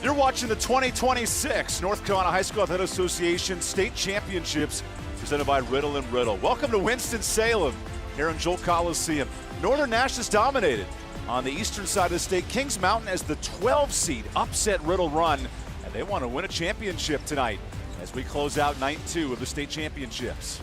You're watching the 2026 North Carolina High School Athletic Association State Championships presented by Riddle & Riddle. Welcome to Winston-Salem here in Joel Coliseum. Northern Nash has dominated on the eastern side of the state. Kings Mountain as the 12 seed upset Riddle run, and they want to win a championship tonight as we close out night 2 of the state championships.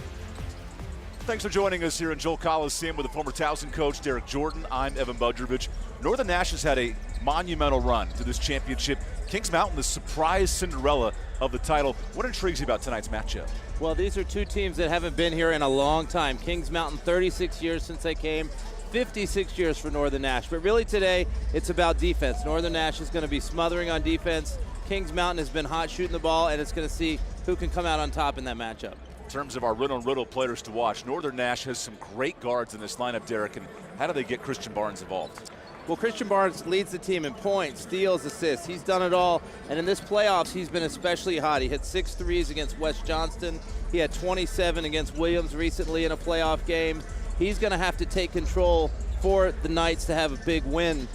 Thanks for joining us here in Joel Coliseum with the former Towson coach Derek Jordan. I'm Evan Budrovich. Northern Nash has had a monumental run to this championship. Kings Mountain, the surprise Cinderella of the title. What intrigues you about tonight's matchup? Well, these are two teams that haven't been here in a long time. Kings Mountain, 36 years since they came, 56 years for Northern Nash. But really today, it's about defense. Northern Nash is going to be smothering on defense. Kings Mountain has been hot shooting the ball, and it's going to see who can come out on top in that matchup. In terms of our Riddle players to watch, Northern Nash has some great guards in this lineup, Derek, and how do they get Christian Barnes involved? Well, Christian Barnes leads the team in points, steals, assists. He's done it all, and in this playoffs, he's been especially hot. He hit 6 threes against West Johnston. He had 27 against Williams recently in a playoff game. He's going to have to take control for the Knights to have a big win.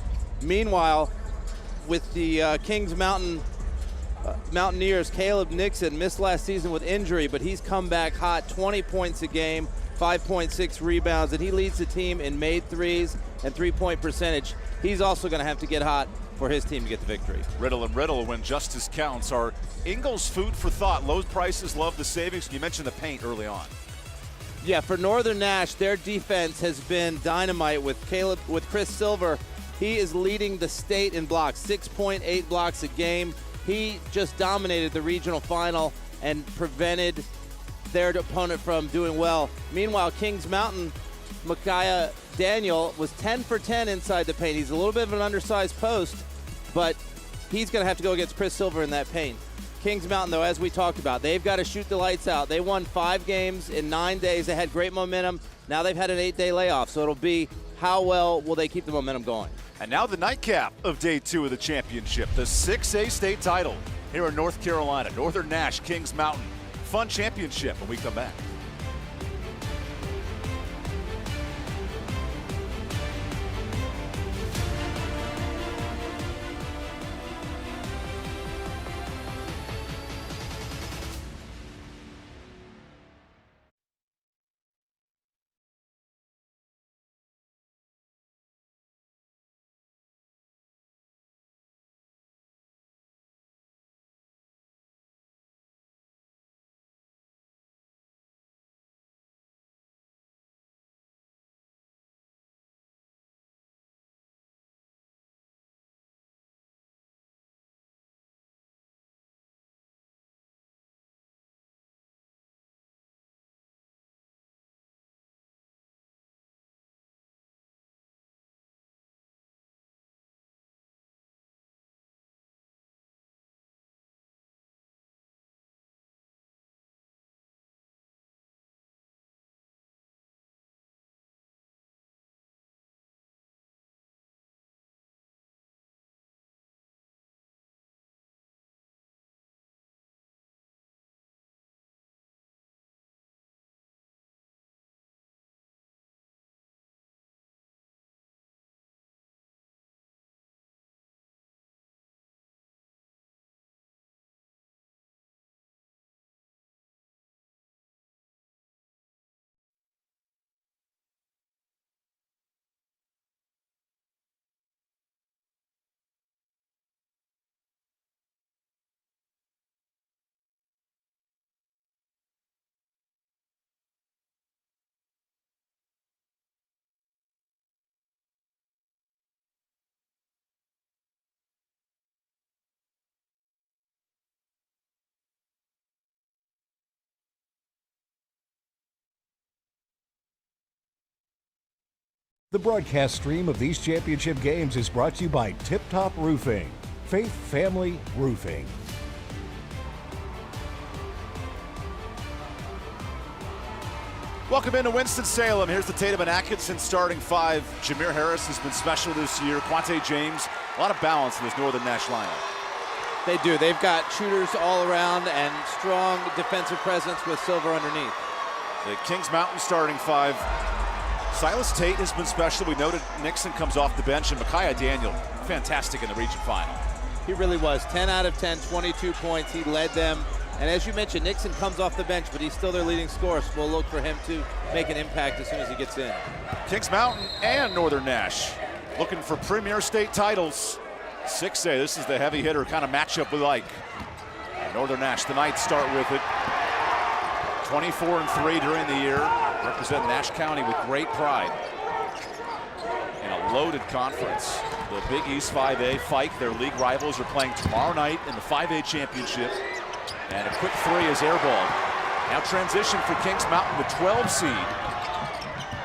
Meanwhile, with the Kings Mountain Mountaineers, Caleb Nixon missed last season with injury, but he's come back hot, 20 points a game, 5.6 rebounds, and he leads the team in made threes and three-point percentage. He's also going to have to get hot for his team to get the victory. Riddle & Riddle, when justice counts, are Ingles food for thought. Low prices, love the savings. You mentioned the paint early on. Yeah, for Northern Nash, their defense has been dynamite with Chris Silver. He is leading the state in blocks, 6.8 blocks a game. He just dominated the regional final and prevented their opponent from doing well. Meanwhile, Kings Mountain, Micaiah Daniel was 10 for 10 inside the paint. He's a little bit of an undersized post, but he's going to have to go against Chris Silver in that paint. Kings Mountain, though, as we talked about, they've got to shoot the lights out. They won 5 games in 9 days. They had great momentum. Now they've had an 8-day layoff, so it'll be how well will they keep the momentum going. And now the nightcap of day 2 of the championship, the 6A state title here in North Carolina. Northern Nash, Kings Mountain. Fun championship when we come back. The broadcast stream of these championship games is brought to you by Tip Top Roofing, Faith Family Roofing. Welcome into Winston-Salem. Here's the Tatum and Atkinson starting 5. Jameer Harris has been special this year. Quante James, a lot of balance in this Northern Nash lineup. They do. They've got shooters all around and strong defensive presence with Silver underneath. The Kings Mountain starting 5. Silas Tate has been special. We noted Nixon comes off the bench, and Micaiah Daniel, fantastic in the region final. He really was. 10 out of 10, 22 points. He led them. And as you mentioned, Nixon comes off the bench, but he's still their leading scorer, so we'll look for him to make an impact as soon as he gets in. Kings Mountain and Northern Nash looking for premier state titles. 6A, this is the heavy hitter kind of matchup we like. And Northern Nash, the Knights start with it. 24-3 during the year. Represent Nash County with great pride. In a loaded conference. The Big East 5A, Fike, their league rivals, are playing tomorrow night in the 5A championship. And a quick three is airballed. Now transition for Kings Mountain, the 12 seed.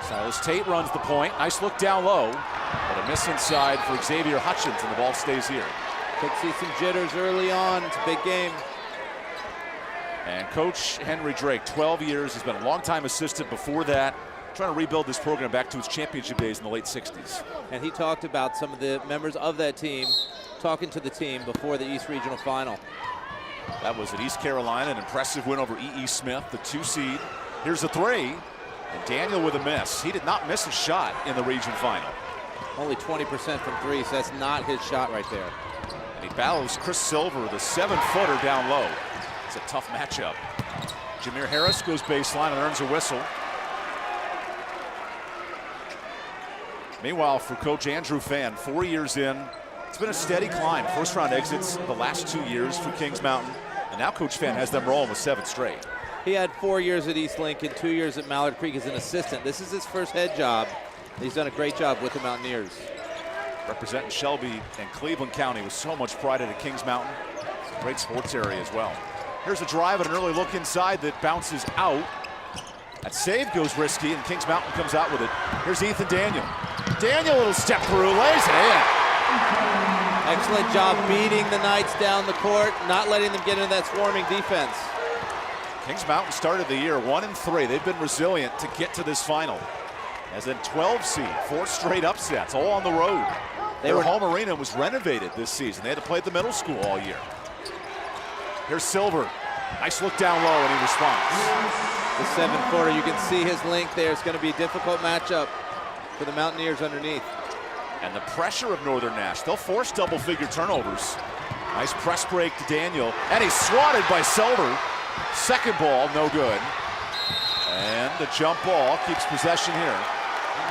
Silas Tate runs the point. Nice look down low. But a miss inside for Xavier Hutchins, and the ball stays here. Could see some jitters early on. It's a big game. And Coach Henry Drake, 12 years, has been a longtime assistant before that, trying to rebuild this program back to its championship days in the late 60s. And he talked about some of the members of that team talking to the team before the East Regional Final. That was at East Carolina, an impressive win over E.E. Smith, the 2 seed. Here's a three, and Daniel with a miss. He did not miss a shot in the region final. Only 20% from three, so that's not his shot right there. And he battles Chris Silver, the 7-footer down low. It's a tough matchup. Jameer Harris goes baseline and earns a whistle. Meanwhile, for Coach Andrew Fan, 4 years in, it's been a steady climb. First round exits the last 2 years for Kings Mountain. And now Coach Fan has them rolling with 7 straight. He had 4 years at East Lincoln, 2 years at Mallard Creek as an assistant. This is his first head job. He's done a great job with the Mountaineers. Representing Shelby and Cleveland County with so much pride at Kings Mountain. It's a great sports area as well. Here's a drive and an early look inside that bounces out. That save goes risky, and Kings Mountain comes out with it. Here's Ethan Daniel. Daniel, little step through, lays it in. Excellent job beating the Knights down the court, not letting them get into that swarming defense. Kings Mountain started the year 1-3. They've been resilient to get to this final. As in 12 seed, 4 straight upsets, all on the road. Their home arena was renovated this season. They had to play at the middle school all year. Here's Silver. Nice look down low, and he responds. The 7-footer, you can see his length there. It's going to be a difficult matchup for the Mountaineers underneath. And the pressure of Northern Nash. They'll force double-figure turnovers. Nice press break to Daniel, and he's swatted by Silver. Second ball, no good. And the jump ball keeps possession here.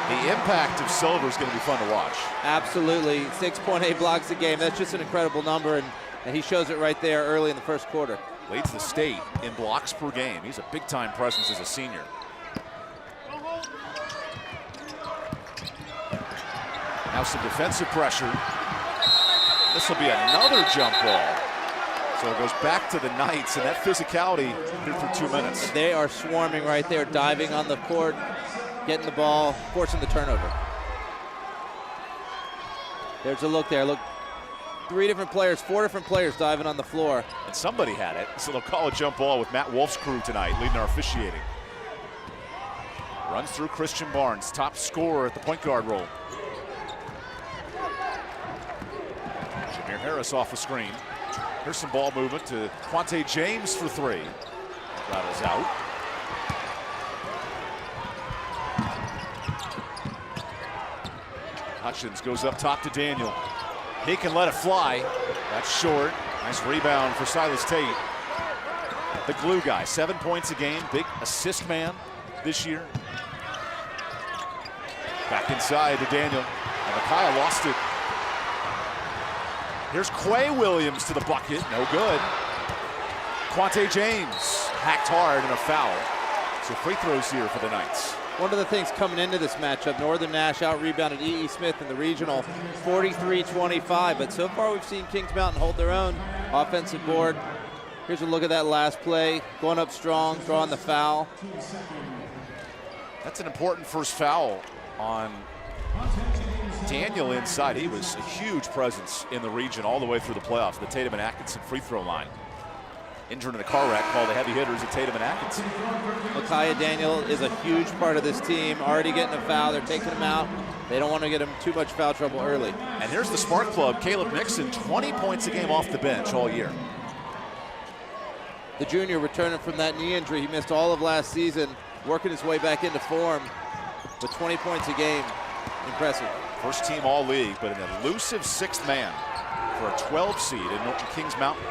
The impact of Silver is going to be fun to watch. Absolutely. 6.8 blocks a game. That's just an incredible number, and he shows it right there early in the first quarter. Leads the state in blocks per game. He's a big-time presence as a senior. Now some defensive pressure. This will be another jump ball. So it goes back to the Knights, and that physicality here for 2 minutes. They are swarming right there, diving on the court, getting the ball, forcing the turnover. There's a look there. Look, 4 different players diving on the floor. And somebody had it, so they'll call a jump ball with Matt Wolf's crew tonight, leading our officiating. Runs through Christian Barnes, top scorer at the point guard role. Jameer Harris off the screen. Here's some ball movement to Quante James for 3. Rattles out. Hutchins goes up top to Daniel. He can let it fly. That's short. Nice rebound for Silas Tate. The glue guy, 7 points a game, big assist man this year. Back inside to Daniel. And Micaiah lost it. Here's Quay Williams to the bucket, no good. Quante James hacked hard and a foul. So free throws here for the Knights. One of the things coming into this matchup, Northern Nash out-rebounded E.E. Smith in the regional 43-25, but so far we've seen Kings Mountain hold their own offensive board. Here's a look at that last play, going up strong, drawing the foul. That's an important first foul on Daniel inside. He was a huge presence in the region all the way through the playoffs, the Tatum and Atkinson free throw line. Injured in a car wreck, called the heavy hitters at Tatum and Atkinson. Micaiah Daniel is a huge part of this team, already getting a foul. They're taking him out. They don't want to get him too much foul trouble early. And here's the Spark Plug, Caleb Nixon, 20 points a game off the bench all year. The junior returning from that knee injury. He missed all of last season, working his way back into form with 20 points a game. Impressive. First team all league, but an elusive 6th man. for a 12 seed in Kings Mountain.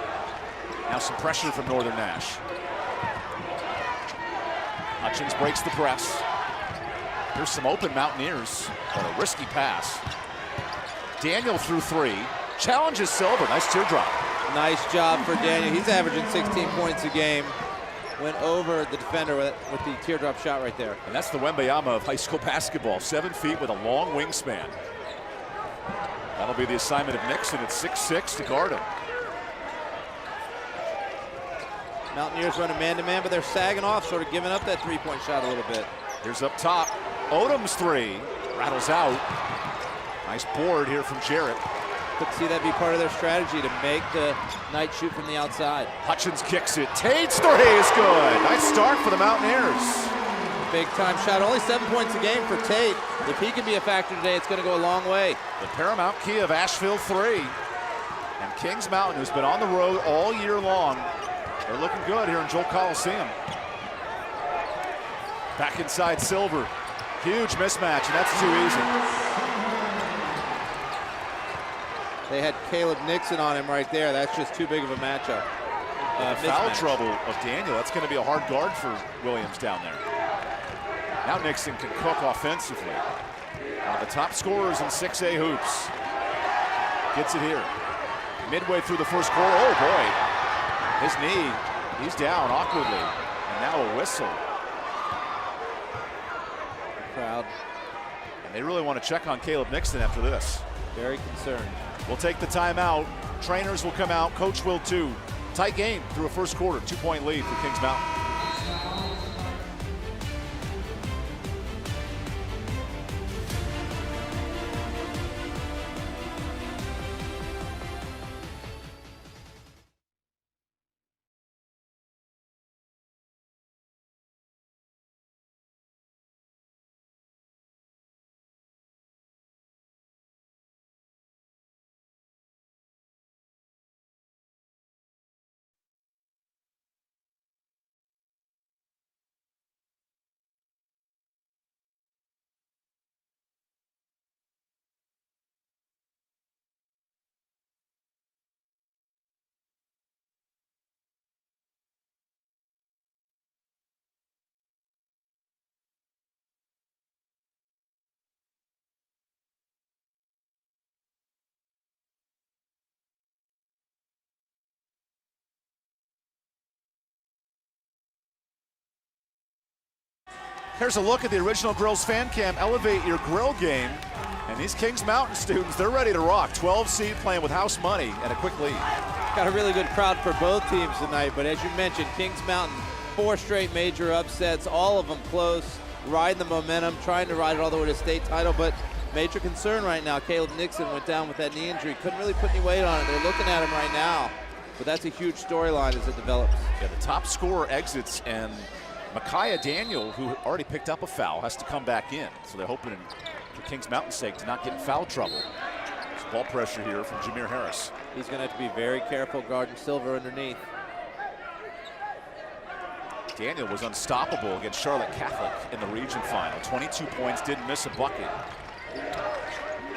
Now some pressure from Northern Nash. Hutchins breaks the press. Here's some open Mountaineers, but a risky pass. Daniel through three. Challenges Silver. Nice teardrop. Nice job for Daniel. He's averaging 16 points a game. Went over the defender with the teardrop shot right there. And that's the Wembayama of high school basketball. 7 feet with a long wingspan. That'll be the assignment of Nixon at 6'6" to guard him. Mountaineers running man-to-man, but they're sagging off, sort of giving up that three-point shot a little bit. Here's up top. Odom's three. Rattles out. Nice board here from Jarrett. Could see that be part of their strategy to make the Knights shoot from the outside. Hutchins kicks it. Tate's three is good. Nice start for the Mountaineers. Big-time shot. Only 7 points a game for Tate. If he can be a factor today, it's going to go a long way. The paramount key of Asheville three. And Kings Mountain, who's been on the road all year long, they're looking good here in Joel Coliseum. Back inside Silver. Huge mismatch, and that's too easy. They had Caleb Nixon on him right there. That's just too big of a matchup. Foul trouble of Daniel. That's going to be a hard guard for Williams down there. Now Nixon can cook offensively. One of the top scorers in 6A hoops. Gets it here. Midway through the first quarter. Oh boy. His knee. He's down awkwardly. And now a whistle. Crowd. And they really want to check on Caleb Nixon after this. Very concerned. We'll take the timeout. Trainers will come out. Coach will too. Tight game through a first quarter. 2-point lead for Kings Mountain. Here's a look at the original Grills fan cam. Elevate your grill game. And these Kings Mountain students, they're ready to rock. 12 seed playing with house money and a quick lead. Got a really good crowd for both teams tonight, but as you mentioned, Kings Mountain, 4 straight major upsets, all of them close, riding the momentum, trying to ride it all the way to state title, but major concern right now. Caleb Nixon went down with that knee injury, couldn't really put any weight on it. They're looking at him right now, but that's a huge storyline as it develops. Yeah, the top scorer exits, and Micaiah Daniel, who already picked up a foul, has to come back in. So they're hoping, for Kings Mountain's sake, to not get in foul trouble. There's ball pressure here from Jameer Harris. He's going to have to be very careful guarding Silver underneath. Daniel was unstoppable against Charlotte Catholic in the region final. 22 points, didn't miss a bucket.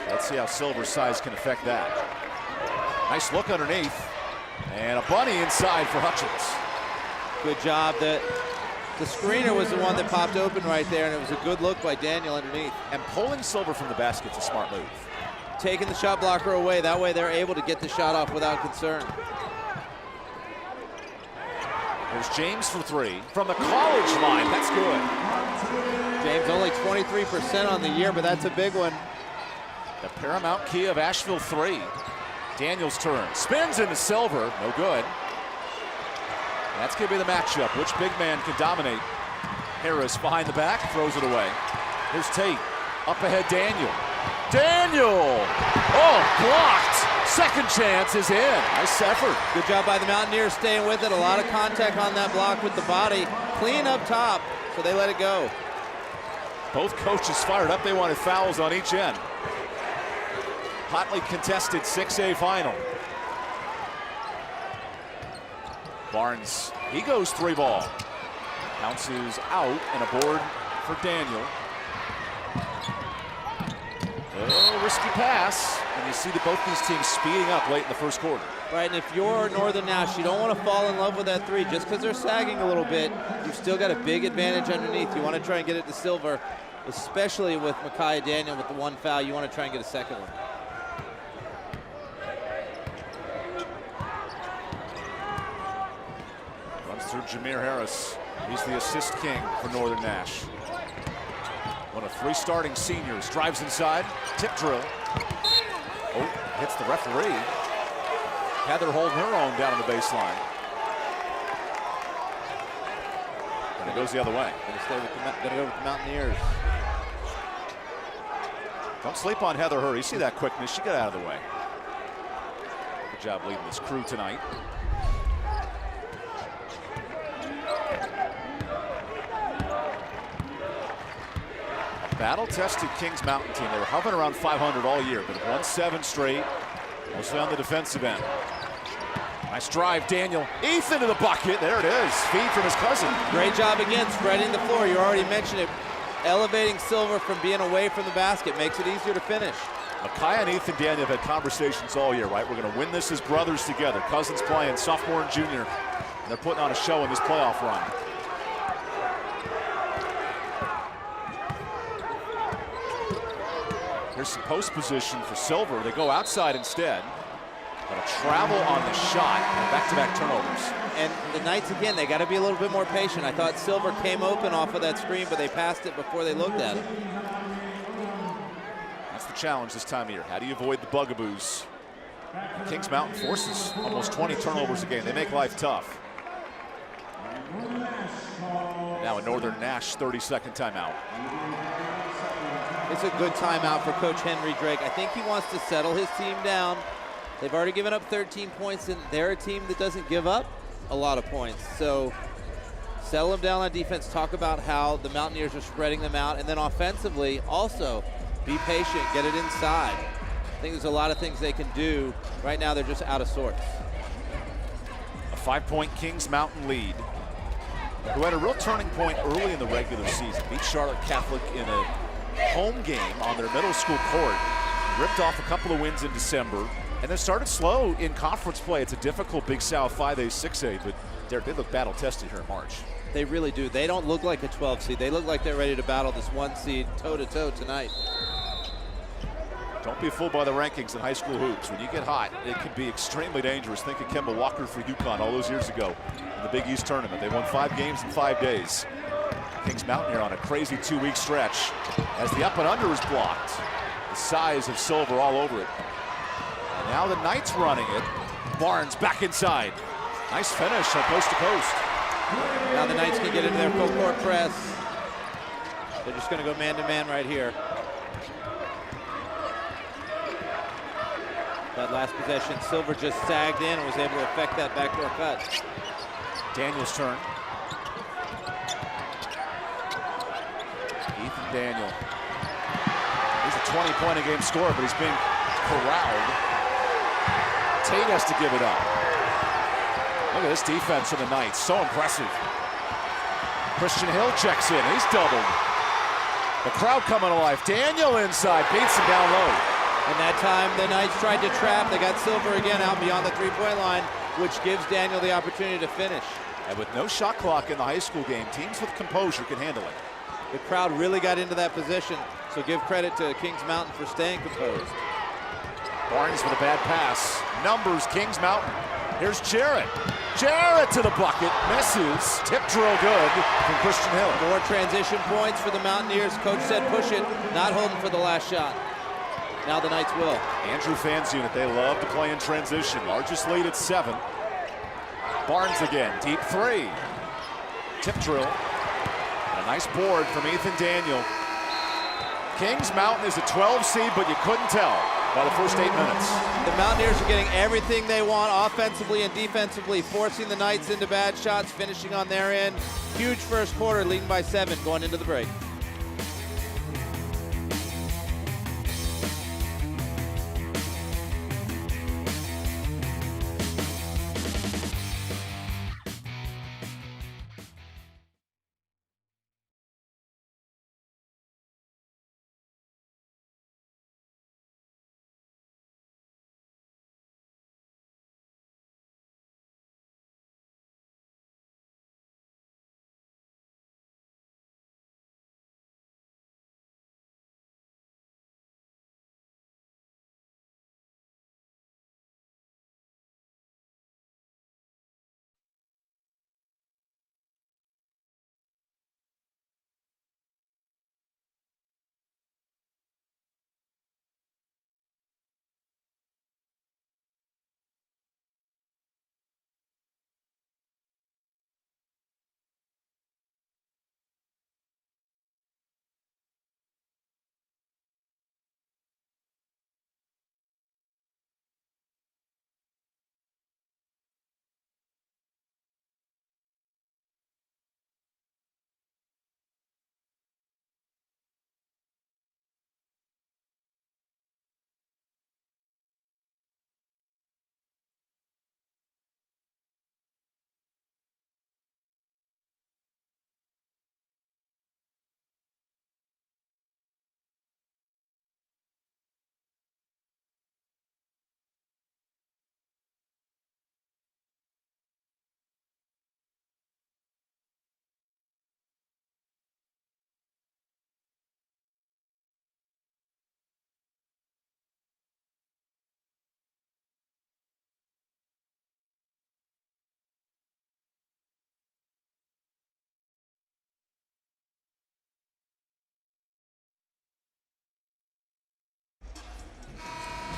Let's see how Silver's size can affect that. Nice look underneath. And a bunny inside for Hutchins. Good job. The screener was the one that popped open right there, and it was a good look by Daniel underneath. And pulling Silver from the basket's a smart move. Taking the shot blocker away. That way they're able to get the shot off without concern. There's James for three. From the college line, that's good. James only 23% on the year, but that's a big one. The paramount key of Asheville three. Daniel's turn. Spins into Silver. No good. That's going to be the matchup. Which big man can dominate? Harris behind the back, throws it away. Here's Tate. Up ahead, Daniel. Daniel! Oh, blocked. Second chance is in. Nice effort. Good job by the Mountaineers staying with it. A lot of contact on that block with the body. Clean up top, so they let it go. Both coaches fired up. They wanted fouls on each end. Hotly contested 6A final. Barnes, he goes three ball. Bounces out and a board for Daniel. Oh, risky pass. And you see that both these teams speeding up late in the first quarter. Right, and if you're Northern Nash, you don't want to fall in love with that three. Just because they're sagging a little bit, you've still got a big advantage underneath. You want to try and get it to Silver, especially with Micaiah Daniel with the one foul. You want to try and get a second one. Runs through Jameer Harris. He's the assist king for Northern Nash. One of three starting seniors. Drives inside. Tip drill. Oh, hits the referee. Heather holding her own down on the baseline. And it goes the other way. Gonna go with the Mountaineers. Don't sleep on Heather Hurd. You see that quickness. She got out of the way. Good job leading this crew tonight. Battle-tested Kings Mountain team. They were hovering around 500 all year, but won 7 straight, mostly on the defensive end. Nice drive, Daniel. Ethan to the bucket. There it is. Feed from his cousin. Great job again, spreading the floor. You already mentioned it. Elevating Silver from being away from the basket makes it easier to finish. Micaiah and Ethan Daniel have had conversations all year, right? We're going to win this as brothers together. Cousins playing sophomore and junior. And they're putting on a show in this playoff run. Here's some post position for Silver. They go outside instead. But a travel on the shot and back-to-back turnovers. And the Knights, again, they got to be a little bit more patient. I thought Silver came open off of that screen, but they passed it before they looked at it. That's the challenge this time of year. How do you avoid the bugaboos? Kings Mountain forces almost 20 turnovers a game. They make life tough. Now a Northern Nash 30-second timeout. It's a good timeout for Coach Henry Drake. I think he wants to settle his team down. They've already given up 13 points, and they're a team that doesn't give up a lot of points. So settle them down on defense. Talk about how the Mountaineers are spreading them out. And then offensively, also be patient, get it inside. I think there's a lot of things they can do. Right now, they're just out of sorts. A 5-point Kings Mountain lead, who had a real turning point early in the regular season. Beat Charlotte Catholic in a home game on their middle school court. Ripped off a couple of wins in December. And then started slow in conference play. It's a difficult Big South 5A, 6A, but they look battle-tested here in March. They really do. They don't look like a 12 seed. They look like they're ready to battle this 1 seed toe-to-toe tonight. Don't be fooled by the rankings in high school hoops. When you get hot, it can be extremely dangerous. Think of Kemba Walker for UConn all those years ago in the Big East tournament. They won 5 games in 5 days. Kings Mountain here on a crazy 2-week stretch as the up and under is blocked. The size of Silver all over it. And now the Knights running it. Barnes back inside. Nice finish on coast to coast. Now the Knights can get into their full court press. They're just going to go man-to-man right here. That last possession, Silver just sagged in and was able to affect that backdoor cut. Daniel's turn. Ethan Daniel. He's a 20-point-a-game scorer, but he's being corralled. Tate has to give it up. Look at this defense of the Knights. So impressive. Christian Hill checks in. He's doubled. The crowd coming alive. Daniel inside. Beats him down low. And that time, the Knights tried to trap. They got Silver again out beyond the three-point line, which gives Daniel the opportunity to finish. And with no shot clock in the high school game, teams with composure can handle it. The crowd really got into that position, so give credit to Kings Mountain for staying composed. Barnes with a bad pass. Numbers, Kings Mountain. Here's Jarrett. Jarrett to the bucket. Misses. Tip drill good from Christian Hill. More transition points for the Mountaineers. Coach said push it, not holding for the last shot. Now the Knights will. Andrew Fans unit, they love to play in transition. Largest lead at 7. Barnes again, deep 3. Tip drill. And a nice board from Ethan Daniel. Kings Mountain is a 12 seed, but you couldn't tell by the first 8 minutes. The Mountaineers are getting everything they want offensively and defensively, forcing the Knights into bad shots, finishing on their end. Huge first quarter, leading by 7 going into the break.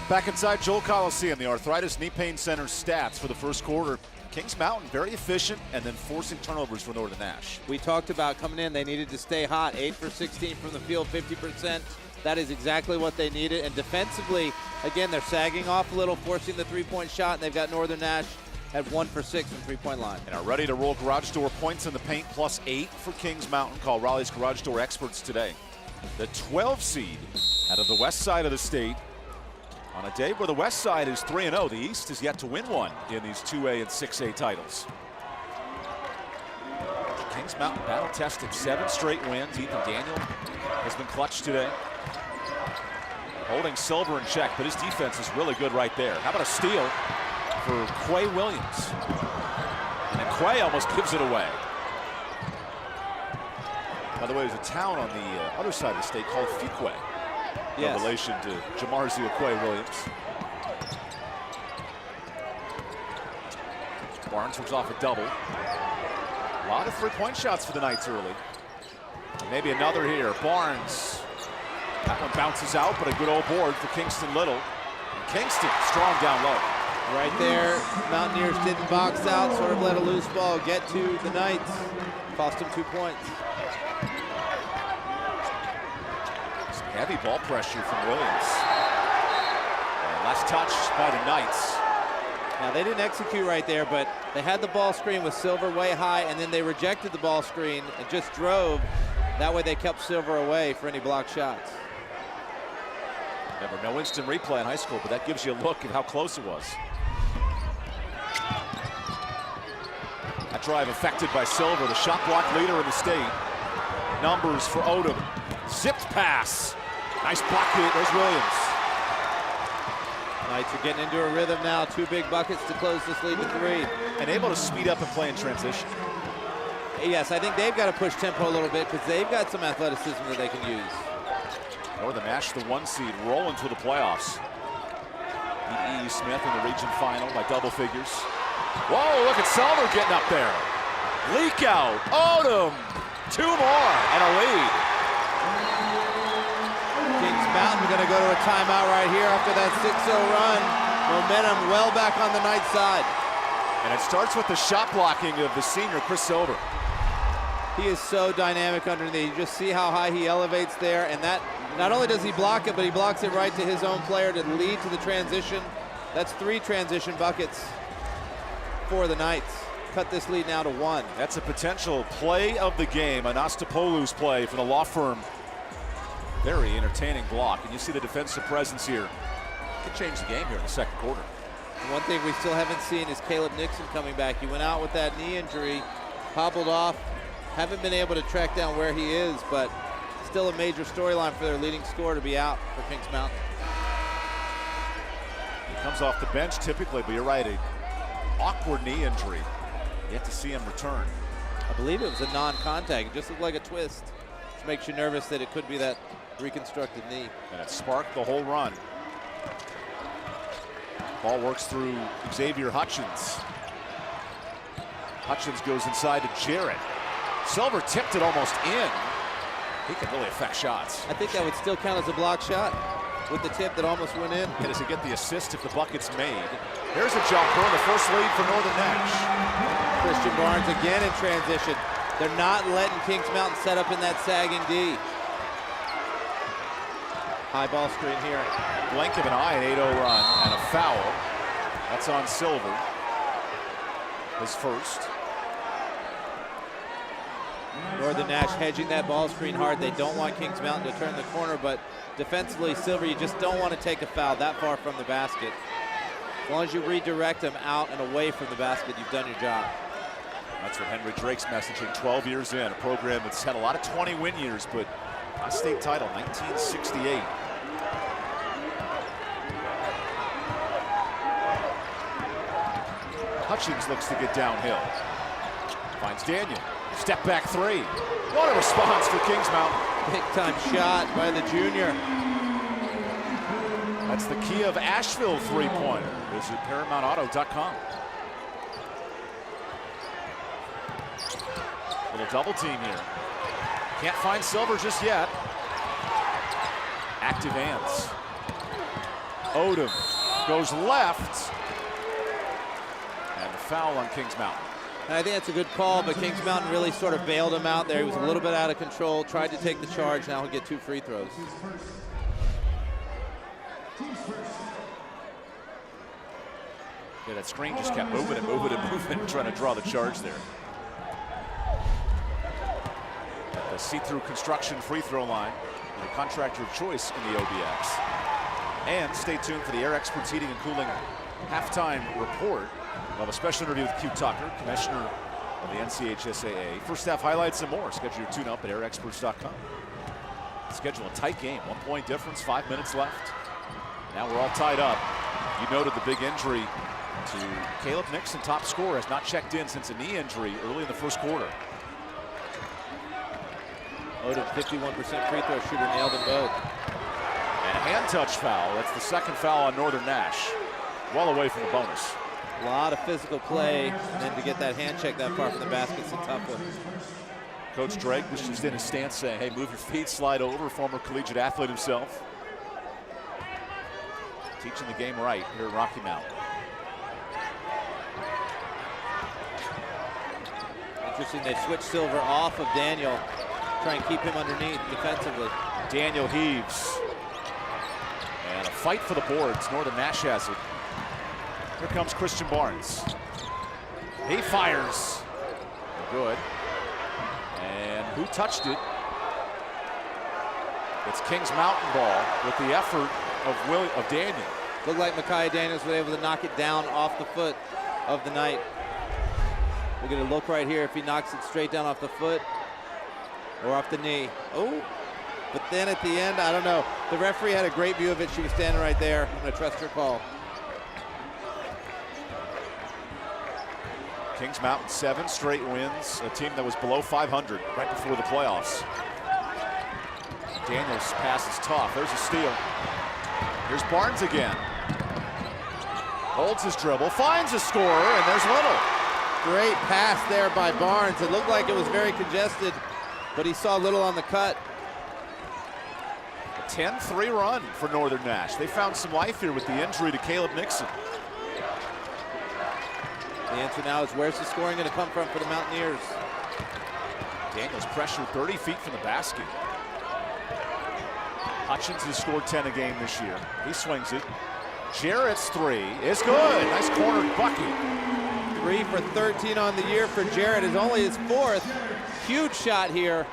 Back inside Joel Coliseum, the Arthritis Knee Pain Center stats for the first quarter. Kings Mountain very efficient and then forcing turnovers for Northern Nash. We talked about coming in, they needed to stay hot. 8 for 16 from the field, 50%. That is exactly what they needed. And defensively, again, they're sagging off a little, forcing the three-point shot, and they've got Northern Nash at 1 for 6 from three-point line. And are ready to roll garage door points in the paint, +8 for Kings Mountain. Call Raleigh's garage door experts today. The 12 seed out of the west side of the state. On a day where the west side is 3-0, the east is yet to win one in these 2A and 6A titles. Kings Mountain battle-tested, 7 straight wins. Ethan Daniel has been clutch today. Holding Silver in check, but his defense is really good right there. How about a steal for Quay Williams? And then Quay almost gives it away. By the way, there's a town on the other side of the state called Fuquay. Yes. In relation to Jamarzi Quay Williams. Barnes was off a double. A lot of three-point shots for the Knights early. Maybe another here. Barnes. That one bounces out, but a good old board for Kingston Little. And Kingston strong down low. Right there, Mountaineers didn't box out, sort of let a loose ball get to the Knights. Cost them 2 points. Heavy ball pressure from Williams. And last touch by the Knights. Now, they didn't execute right there, but they had the ball screen with Silver way high, and then they rejected the ball screen and just drove. That way they kept Silver away for any block shots. Remember, no instant replay in high school, but that gives you a look at how close it was. That drive affected by Silver, the shot block leader in the state. Numbers for Odom. Zipped pass. Nice block hit. There's Williams. Knights are getting into a rhythm now. 2 big buckets to close this lead to 3. And able to speed up and play in transition. Yes, I think they've got to push tempo a little bit because they've got some athleticism that they can use. Northern Nash, the 1 seed, rolling through the playoffs. Beat E. Smith in the region final by double figures. Whoa, look at Silver getting up there. Leak out. Odom. 2 more and a lead. Kings Mountain going to go to a timeout right here after that 6-0 run. Momentum well back on the Knights side. And it starts with the shot blocking of the senior, Chris Silver. He is so dynamic underneath. You just see how high he elevates there, and that not only does he block it, but he blocks it right to his own player to lead to the transition. That's 3 transition buckets for the Knights. Cut this lead now to 1. That's a potential play of the game, Anastopoulos play for the law firm. Very entertaining block, and you see the defensive presence here. Could change the game here in the second quarter. One thing we still haven't seen is Caleb Nixon coming back. He went out with that knee injury, hobbled off. Haven't been able to track down where he is, but still a major storyline for their leading scorer to be out for Kings Mountain. He comes off the bench typically, but you're right, an awkward knee injury. Yet to see him return. I believe it was a non-contact. It just looked like a twist, which makes you nervous that it could be that reconstructed knee. And it sparked the whole run. Ball works through Xavier Hutchins. Hutchins goes inside to Jarrett. Silver tipped it almost in. He can really affect shots. I think that would still count as a block shot with the tip that almost went in. And does he get the assist if the bucket's made? Here's a jumper, the first lead for Northern Nash. Christian Barnes again in transition. They're not letting Kings Mountain set up in that sagging D. High ball screen here. Blink of an eye, an 8-0 run, and a foul. That's on Silver. His first. Northern Nash hedging that ball screen hard. They don't want Kings Mountain to turn the corner, but defensively, Silver, you just don't want to take a foul that far from the basket. As long as you redirect them out and away from the basket, you've done your job. That's what Henry Drake's messaging 12 years in. A program that's had a lot of 20-win years, but a state title, 1968. Hutchins looks to get downhill. Finds Daniel. Step back 3. What a response for Kings Mountain. Big time shot by the junior. That's the key of Asheville three-pointer. Visit ParamountAuto.com. Little double team here. Can't find Silver just yet. Active hands. Odom goes left. And the foul on Kings Mountain. And I think that's a good call, but Kings Mountain really sort of bailed him out there. He was a little bit out of control, tried to take the charge. Now he'll get 2 free throws. Yeah, that screen just kept moving and moving and moving, trying to draw the charge there. At the see-through construction free throw line, the contractor of choice in the OBX. And stay tuned for the Air Experts Heating and Cooling halftime report. We'll have a special interview with Q Tucker, commissioner of the NCHSAA. First half highlights and more. Schedule your tune-up at airexperts.com. Schedule a tight game, 1 point difference, 5 minutes left. Now we're all tied up. You noted the big injury to Caleb Nixon, top scorer, has not checked in since a knee injury early in the first quarter. Odom, 51% free throw shooter, nailed them both. And a hand touch foul. That's the second foul on Northern Nash. Well away from the bonus. A lot of physical play, and then to get that hand check that far from the basket's a tough one. Coach Drake was just in his stance saying, hey, move your feet, slide over, former collegiate athlete himself. Teaching the game right here at Rocky Mount. Interesting, they switched Silver off of Daniel, try and keep him underneath defensively. Daniel heaves. And a fight for the boards. Northern Nash has it. Here comes Christian Barnes. He fires. Good. And who touched it? It's Kings Mountain ball with the effort of Daniel. Looked like Micaiah Daniels was able to knock it down off the foot of the night. We're going to look right here if he knocks it straight down off the foot or off the knee. Oh, but then at the end, I don't know. The referee had a great view of it. She was standing right there. I'm going to trust her call. Kings Mountain 7 straight wins, a team that was below 500 right before the playoffs. Daniels' pass is tough. There's a steal. Here's Barnes again. Holds his dribble, finds a scorer, and there's Little. Great pass there by Barnes. It looked like it was very congested, but he saw Little on the cut. A 10-3 run for Northern Nash. They found some life here with the injury to Caleb Nixon. The answer now is, where's the scoring going to come from for the Mountaineers? Daniels pressured 30 feet from the basket. Hutchins has scored 10 a game this year. He swings it. Jarrett's 3 is good. Nice corner bucket. 3 for 13 on the year for Jarrett. Is only his 4th. Huge shot here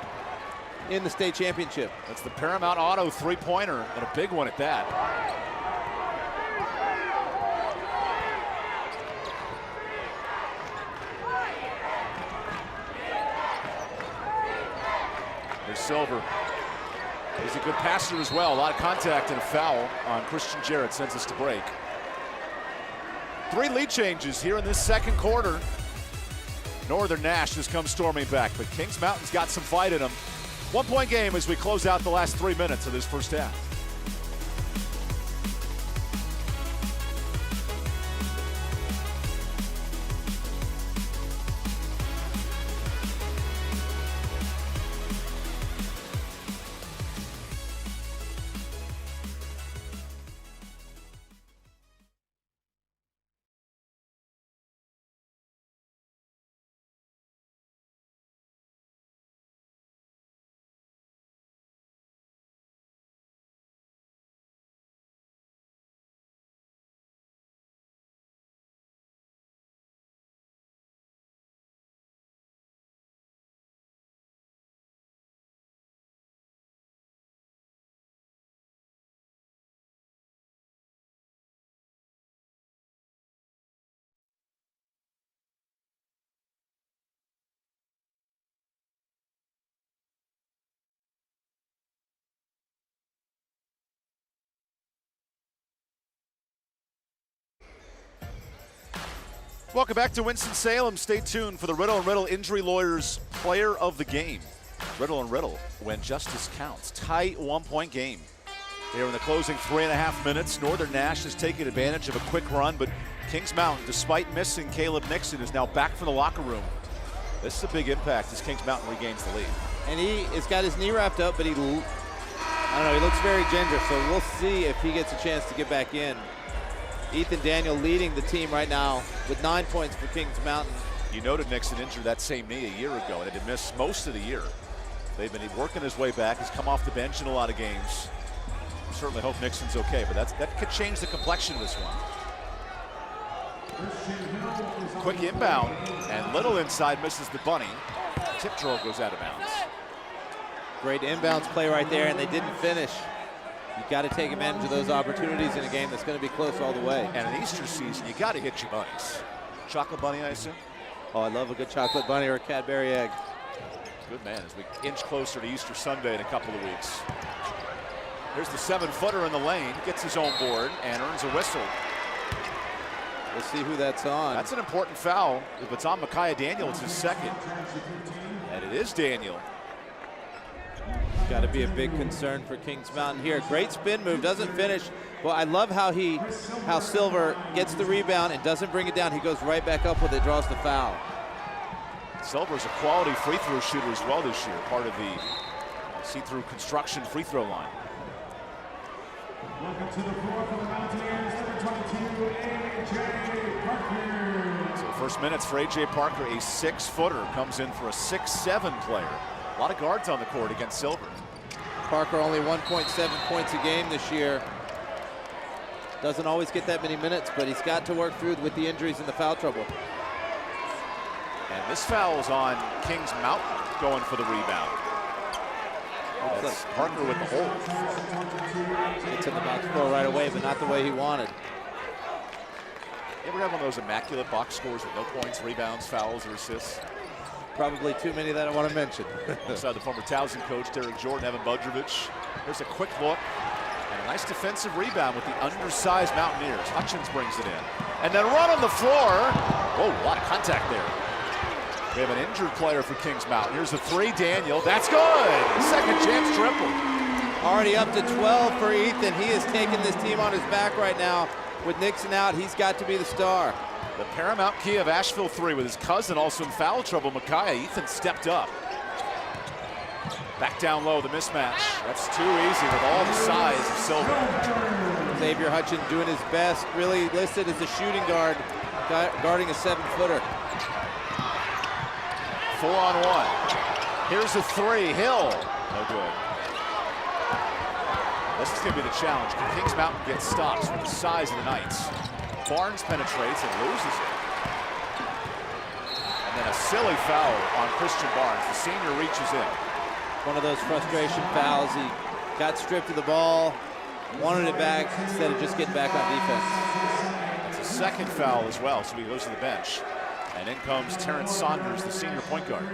in the state championship. That's the Paramount Auto three-pointer, and a big one at that. Here's Silver. He's a good passer as well. A lot of contact and a foul on Christian Jarrett sends us to break. 3 lead changes here in this second quarter. Northern Nash has come storming back, but Kings Mountain's got some fight in them. 1 point game as we close out the last 3 minutes of this first half. Welcome back to Winston-Salem. Stay tuned for the Riddle & Riddle Injury Lawyers Player of the Game. Riddle & Riddle, when justice counts. Tight 1 point game. Here in the closing 3.5 minutes, Northern Nash has taken advantage of a quick run, but Kings Mountain, despite missing Caleb Nixon, is now back from the locker room. This is a big impact as Kings Mountain regains the lead. And he has got his knee wrapped up, but he I don't know, he looks very ginger, so we'll see if he gets a chance to get back in. Ethan Daniel leading the team right now with 9 points for Kings Mountain. You noted Nixon injured that same knee a year ago and had to miss most of the year. They've been working his way back. He's come off the bench in a lot of games. Certainly hope Nixon's okay, but that could change the complexion of this one. Quick inbound, and Little inside misses the bunny. Tip drill goes out of bounds. Great inbounds play right there, and they didn't finish. You got to take advantage of those opportunities in a game that's going to be close all the way. And in Easter season, you got to hit your bunnies. Chocolate bunny, I assume? Oh, I love a good chocolate bunny or a Cadbury egg. Good man, as we inch closer to Easter Sunday in a couple of weeks. Here's the 7-footer in the lane, gets his own board, and earns a whistle. We'll see who that's on. That's an important foul. If it's on Micaiah Daniel, it's his second. And it is Daniel. Got to be a big concern for Kings Mountain here. Great spin move, doesn't finish. Well, I love how Silver gets the rebound and doesn't bring it down. He goes right back up with it, draws the foul. Silver's a quality free throw shooter as well this year, part of the see-through construction free throw line. Welcome to the floor for the Mountaineers, number 22, A.J. Parker. So the first minutes for A.J. Parker, a 6-footer, comes in for a 6'7" player. A lot of guards on the court against Silver. Parker only 1.7 points a game this year. Doesn't always get that many minutes, but he's got to work through with the injuries and the foul trouble. And this foul is on Kings Mountain going for the rebound. That's Parker with the hold. Gets in the box score right away, but not the way he wanted. You ever have one of those immaculate box scores with no points, rebounds, fouls, or assists? Probably too many that I want to mention. Inside the former Towson coach, Derek Jordan, Evan Budrovich. There's a quick look and a nice defensive rebound with the undersized Mountaineers. Hutchins brings it in. And then run on the floor. Whoa, a lot of contact there. We have an injured player for Kings Mountain. Here's a 3, Daniel. That's good. Second chance triple. Already up to 12 for Ethan. He is taking this team on his back right now. With Nixon out, he's got to be the star. The paramount key of Asheville 3 with his cousin also in foul trouble, Micaiah. Ethan stepped up. Back down low, the mismatch. That's too easy with all the size of Silver. Xavier Hutchins doing his best, really listed as a shooting guard, guarding a 7-footer. 4-on-1. Here's a 3, Hill. No good. This is going to be the challenge. Can Kings Mountain get stops with the size of the Knights? Barnes penetrates and loses it. And then a silly foul on Christian Barnes. The senior reaches in. One of those frustration fouls. He got stripped of the ball, wanted it back instead of just getting back on defense. It's a second foul as well, so he goes to the bench. And in comes Terrence Saunders, the senior point guard.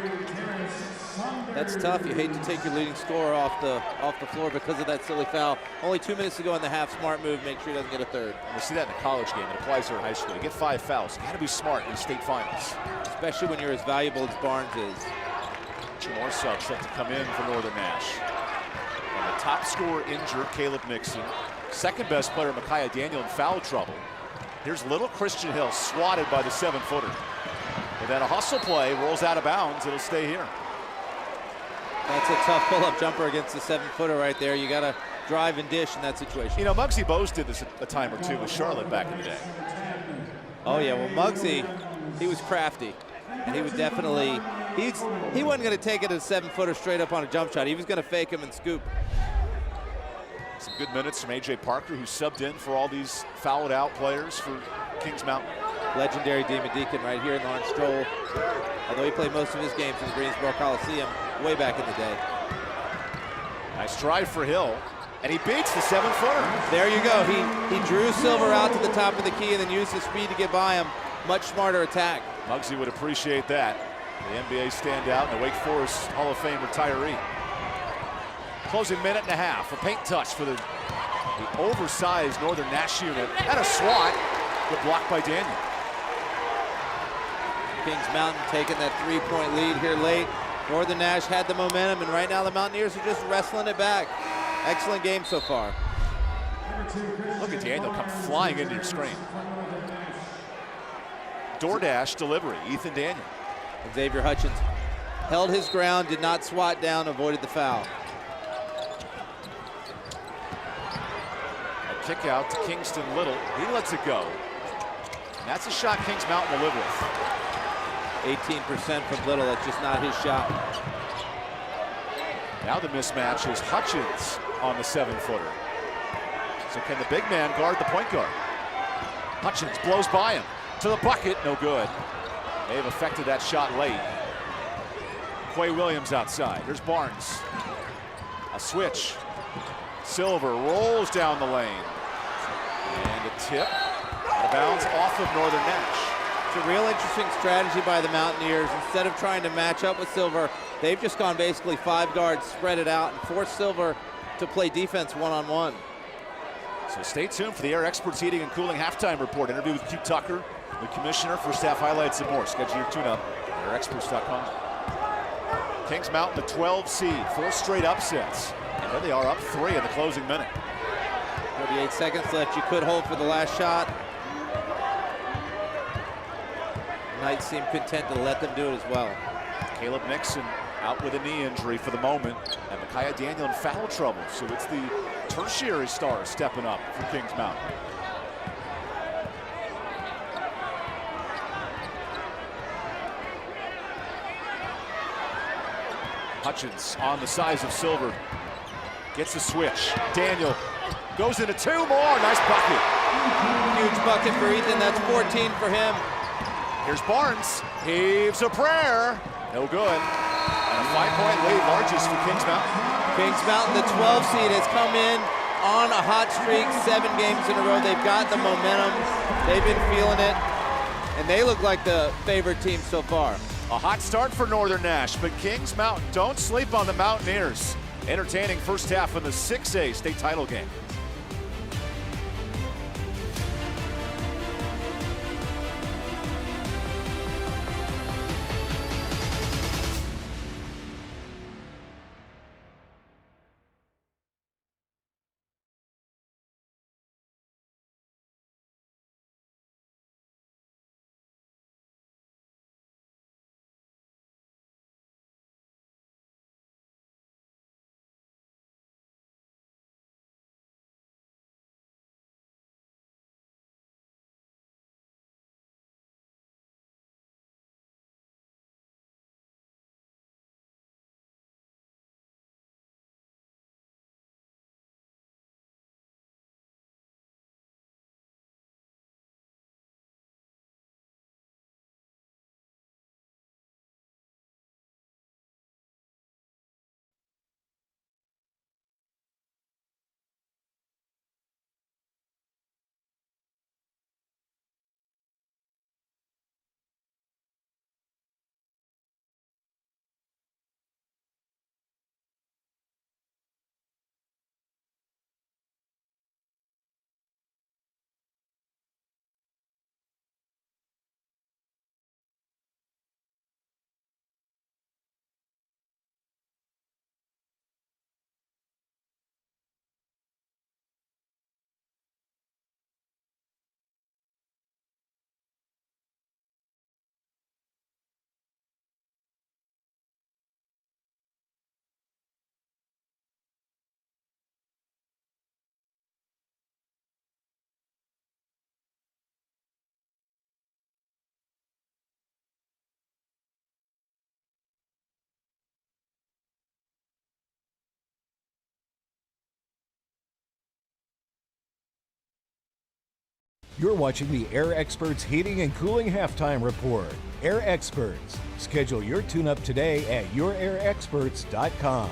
That's tough. You hate to take your leading scorer off the floor because of that silly foul. Only 2 minutes to go in the half. Smart move. Make sure he doesn't get a third. And we see that in a college game. It applies here in high school. You get 5 fouls. You got to be smart in the state finals. Especially when you're as valuable as Barnes is. 2 more subs set to come in for Northern Nash. And the top scorer injured, Caleb Nixon. Second best player, Micaiah Daniel, in foul trouble. Here's little Christian Hill swatted by the 7-footer. And then a hustle play, rolls out of bounds. It'll stay here. That's a tough pull-up jumper against the 7-footer right there. You got to drive and dish in that situation. You know, Muggsy Bose did this a time or two with Charlotte back in the day. Oh yeah, well Muggsy, he was crafty. And he was definitely, he wasn't going to take it as a 7-footer straight up on a jump shot. He was going to fake him and scoop. Some good minutes from A.J. Parker, who subbed in for all these fouled out players for Kings Mountain. Legendary Demon Deacon right here in Lawrence Stroll. Although he played most of his games in the Greensboro Coliseum way back in the day. Nice drive for Hill, and he beats the 7-footer. There you go. He drew Silver out to the top of the key and then used his speed to get by him. Much smarter attack. Muggsy would appreciate that. The NBA standout and the Wake Forest Hall of Fame retiree. Closing minute and a half. A paint touch for the oversized Northern Nash unit. And a swat. Good block by Daniel. Kings Mountain taking that 3-point lead here late. Northern Nash had the momentum, and right now the Mountaineers are just wrestling it back. Excellent game so far. Look at Daniel come flying into your screen. DoorDash delivery, Ethan Daniel. And Xavier Hutchins held his ground, did not swat down, avoided the foul. Kick out to Kingston Little. He lets it go. And that's a shot Kings Mountain will live with. 18% from Little. That's just not his shot. Now the mismatch is Hutchins on the 7-footer. So can the big man guard the point guard? Hutchins blows by him to the bucket. No good. May have affected that shot late. Quay Williams outside. Here's Barnes. A switch. Silver rolls down the lane. And a tip. Out of bounds off of Northern Nash. It's a real interesting strategy by the Mountaineers. Instead of trying to match up with Silver, they've just gone basically 5 guards, spread it out, and forced Silver to play defense one-on-one. So stay tuned for the Air Experts Heating and Cooling halftime report. Interview with Q Tucker, the commissioner, first half highlights and more. Schedule your tune-up at airexperts.com. Kings Mountain, the 12 seed, 4 straight upsets. And there they are, up 3 in the closing minute. 38 seconds left. You could hold for the last shot. Knights seem content to let them do it as well. Caleb Nixon out with a knee injury for the moment, and Micaiah Daniel in foul trouble. So it's the tertiary stars stepping up for Kings Mountain. Hutchins on the size of Silver. Gets a switch. Daniel goes into 2 more. Nice bucket. Huge bucket for Ethan. That's 14 for him. Here's Barnes. Heaves a prayer. No good. And a 5-point lead, largest for Kings Mountain. Kings Mountain, the 12 seed, has come in on a hot streak, 7 games in a row. They've got the momentum. They've been feeling it. And they look like the favorite team so far. A hot start for Northern Nash, but Kings Mountain, don't sleep on the Mountaineers. Entertaining first half in the 6A state title game. You're watching the Air Experts Heating and Cooling Halftime Report. Air Experts. Schedule your tune-up today at yourairexperts.com.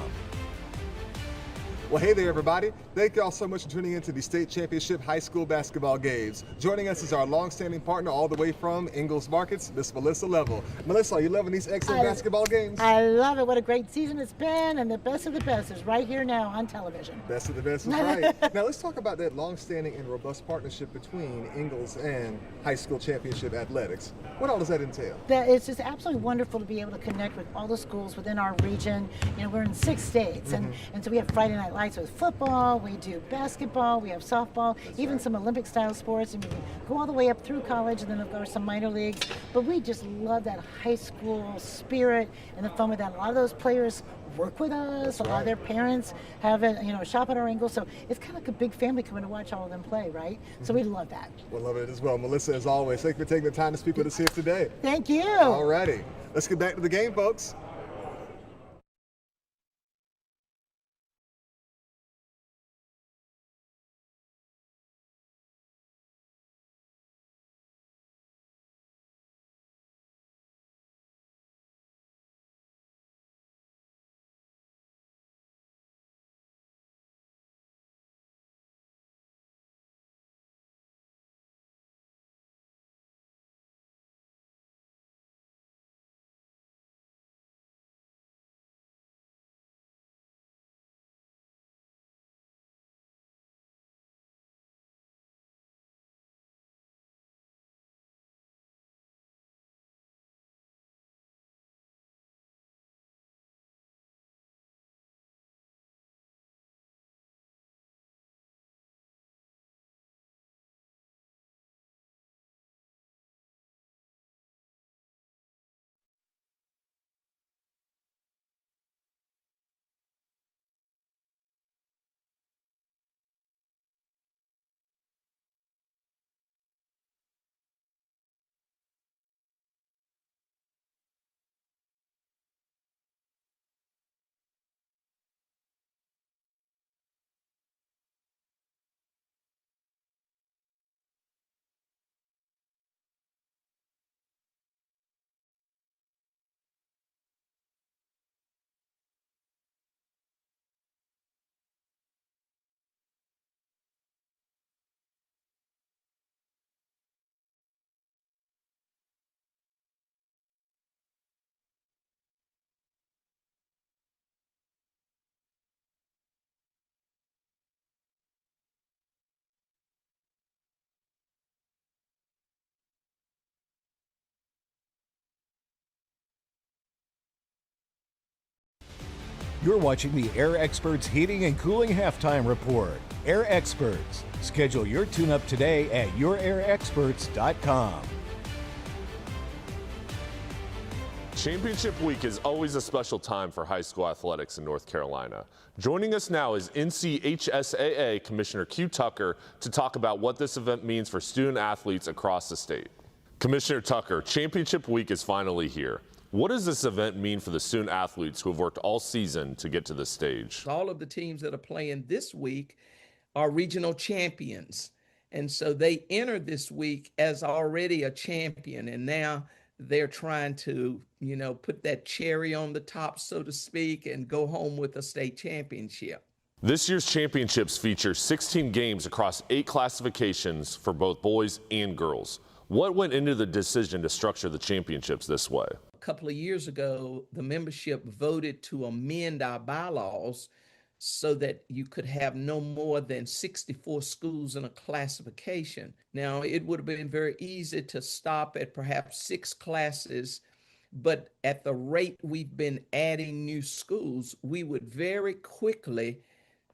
Well, hey there, everybody. Thank y'all so much for tuning in to the state championship high school basketball games. Joining us is our long-standing partner all the way from Ingalls Markets, Miss Melissa Level. Melissa, are you loving these excellent basketball games? I love it. What a great season it's been, and the best of the best is right here now on television. Best of the best is right. Now, let's talk about that long-standing and robust partnership between Ingalls and high school championship athletics. What all does that entail? It's just absolutely wonderful to be able to connect with all the schools within our region. You know, we're in 6 states, and so we have Friday night right? So it's football, we do basketball, we have softball, even some Olympic style sports, and we go all the way up through college, and then of course some minor leagues. But we just love that high school spirit and the fun with that. A lot of those players work with us. A lot of their parents have it, shop at our angle. So it's kind of like a big family coming to watch all of them play, right? So we love that. We'll love it as well. Melissa, as always, thank you for taking the time to speak with us here today. Thank you. All righty. Let's get back to the game, folks. You're watching the Air Experts Heating and Cooling Halftime Report. Air Experts. Schedule your tune-up today at yourairexperts.com. Championship week is always a special time for high school athletics in North Carolina. Joining us now is NCHSAA Commissioner Q Tucker to talk about what this event means for student athletes across the state. Commissioner Tucker, Championship week is finally here. What does this event mean for the student athletes who have worked all season to get to this stage? All of the teams that are playing this week are regional champions. And so they entered this week as already a champion. And now they're trying to, put that cherry on the top, so to speak, and go home with a state championship. This year's championships feature 16 games across 8 classifications for both boys and girls. What went into the decision to structure the championships this way? A couple of years ago, the membership voted to amend our bylaws so that you could have no more than 64 schools in a classification. Now, it would have been very easy to stop at perhaps 6 classes, but at the rate we've been adding new schools, we would very quickly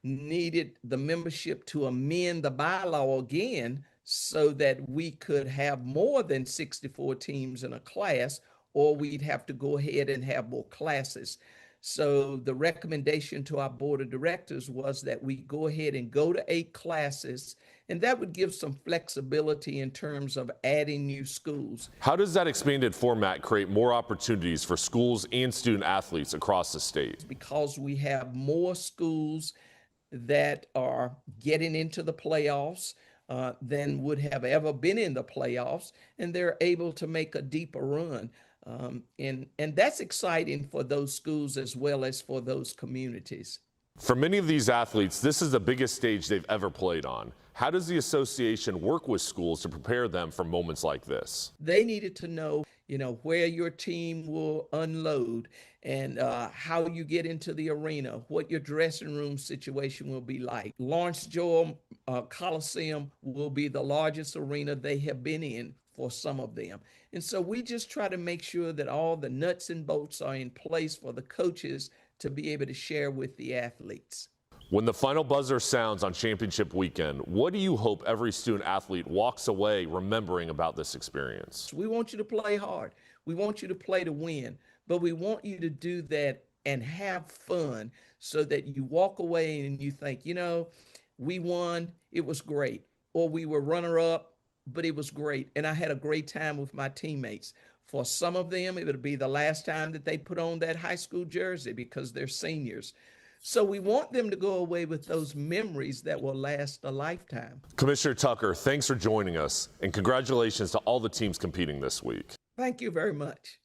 needed the membership to amend the bylaw again so that we could have more than 64 teams in a class, or we'd have to go ahead and have more classes. So the recommendation to our board of directors was that we go ahead and go to 8 classes, and that would give some flexibility in terms of adding new schools. How does that expanded format create more opportunities for schools and student athletes across the state? Because we have more schools that are getting into the playoffs than would have ever been in the playoffs, and they're able to make a deeper run. And that's exciting for those schools as well as for those communities. For many of these athletes, this is the biggest stage they've ever played on. How does the association work with schools to prepare them for moments like this? They needed to know, where your team will unload and how you get into the arena, what your dressing room situation will be like. Lawrence Joel Coliseum will be the largest arena they have been in for some of them. And so we just try to make sure that all the nuts and bolts are in place for the coaches to be able to share with the athletes. When the final buzzer sounds on championship weekend, what do you hope every student athlete walks away remembering about this experience? We want you to play hard. We want you to play to win, but we want you to do that and have fun so that you walk away and you think, you know, we won, it was great. Or we were runner up, but it was great. And I had a great time with my teammates. For some of them, it would be the last time that they put on that high school jersey because they're seniors. So we want them to go away with those memories that will last a lifetime. Commissioner Tucker, thanks for joining us, and congratulations to all the teams competing this week. Thank you very much.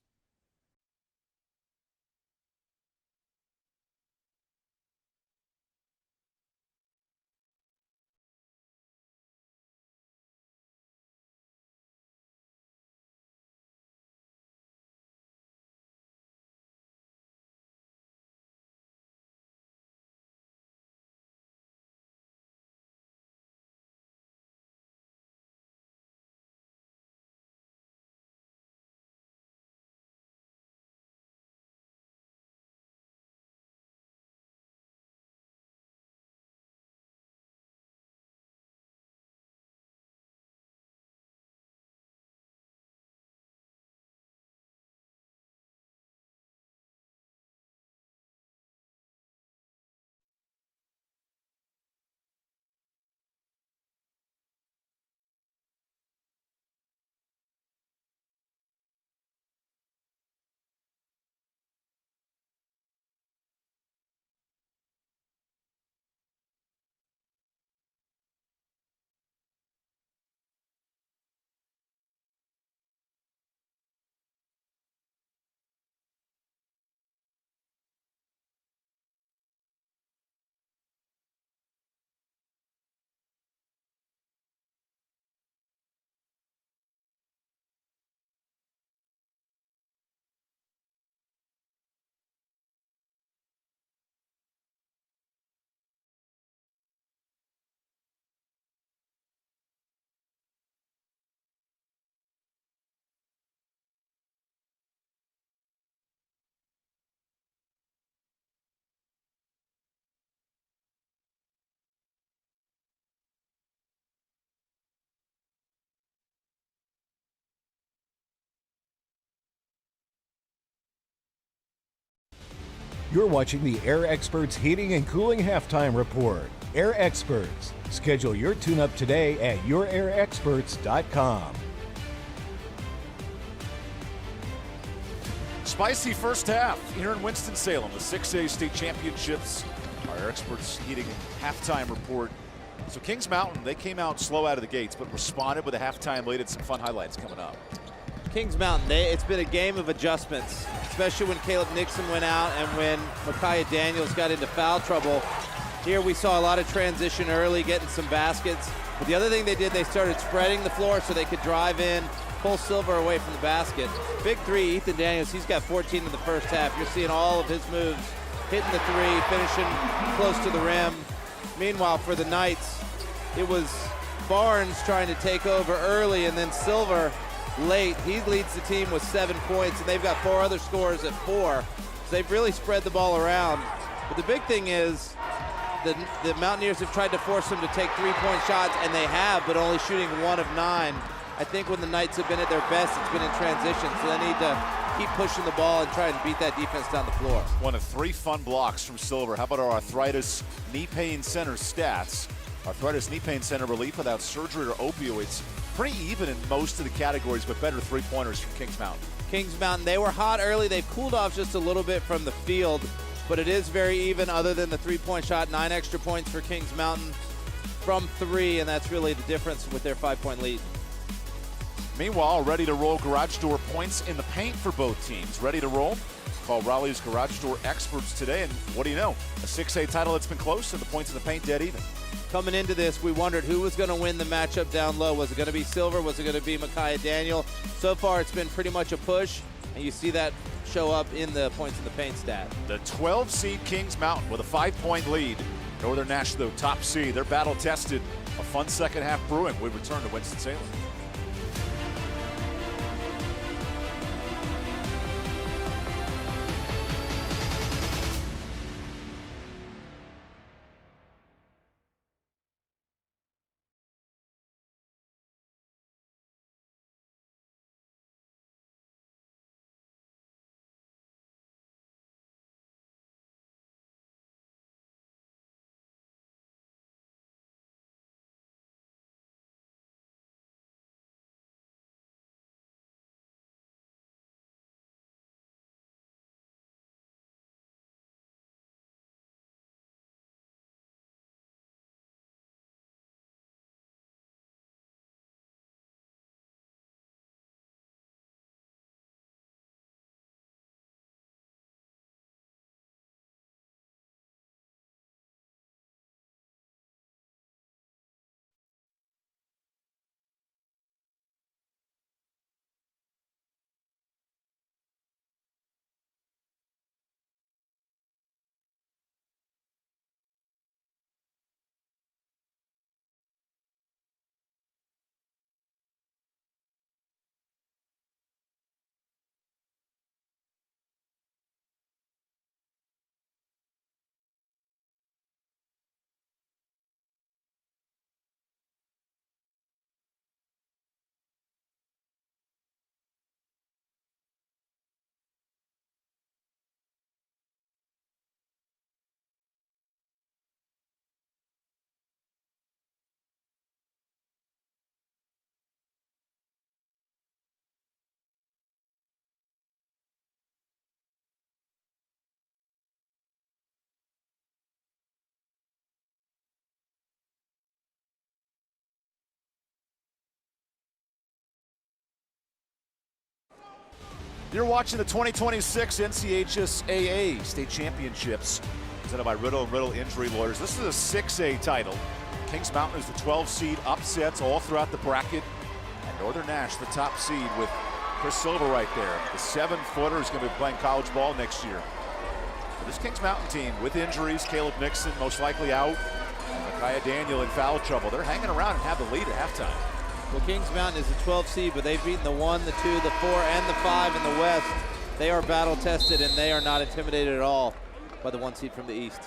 You're watching the Air Experts Heating and Cooling Halftime Report. Air Experts. Schedule your tune-up today at yourairexperts.com. Spicy first half here in Winston-Salem. The 6A state championships. Our Experts Heating and Halftime Report. So Kings Mountain, they came out slow out of the gates, but responded with a halftime lead and some fun highlights coming up. Kings Mountain, it's been a game of adjustments, especially when Caleb Nixon went out and when Micaiah Daniels got into foul trouble. Here we saw a lot of transition early, getting some baskets. But the other thing they did, they started spreading the floor so they could drive in, pull Silver away from the basket. Big three, Ethan Daniels, he's got 14 in the first half. You're seeing all of his moves, hitting the three, finishing close to the rim. Meanwhile, for the Knights, it was Barnes trying to take over early, and then Silver late. He leads the team with 7 points, and they've got 4 other scorers at 4. So they've really spread the ball around. But the big thing is the Mountaineers have tried to force them to take 3-point shots, and they have, but only shooting 1 of 9. I think when the Knights have been at their best, it's been in transition, so they need to keep pushing the ball and try and beat that defense down the floor. 1 of 3 fun blocks from Silver. How about our arthritis knee pain center stats? Arthritis knee pain center relief without surgery or opioids. Pretty even in most of the categories, but better 3-pointers from Kings Mountain. Kings Mountain, they were hot early. They've cooled off just a little bit from the field, but it is very even other than the 3-point shot. 9 extra points for Kings Mountain from 3, and that's really the difference with their 5-point lead. Meanwhile, ready to roll garage door points in the paint for both teams. Ready to roll? Call Raleigh's Garage Door Experts today, and what do you know? A 6A title that's been close, and the points in the paint dead even. Coming into this, we wondered who was going to win the matchup down low. Was it going to be Silver? Was it going to be Micaiah Daniel? So far, it's been pretty much a push, and you see that show up in the points in the paint stat. The 12-seed Kings Mountain with a 5-point lead. Northern Nash, though, top seed. They're battle-tested. A fun second half brewing. We return to Winston-Salem. You're watching the 2026 NCHSAA State Championships presented by Riddle & Riddle Injury Lawyers. This is a 6A title. Kings Mountain is the 12 seed, upsets all throughout the bracket. And Northern Nash, the top seed with Chris Silver right there. The 7-footer is going to be playing college ball next year. But this Kings Mountain team with injuries, Caleb Nixon most likely out, and Micaiah Daniel in foul trouble. They're hanging around and have the lead at halftime. Well, Kings Mountain is a 12 seed, but they've beaten the 1, the 2, the 4, and the 5 in the West. They are battle tested, and they are not intimidated at all by the 1 seed from the East.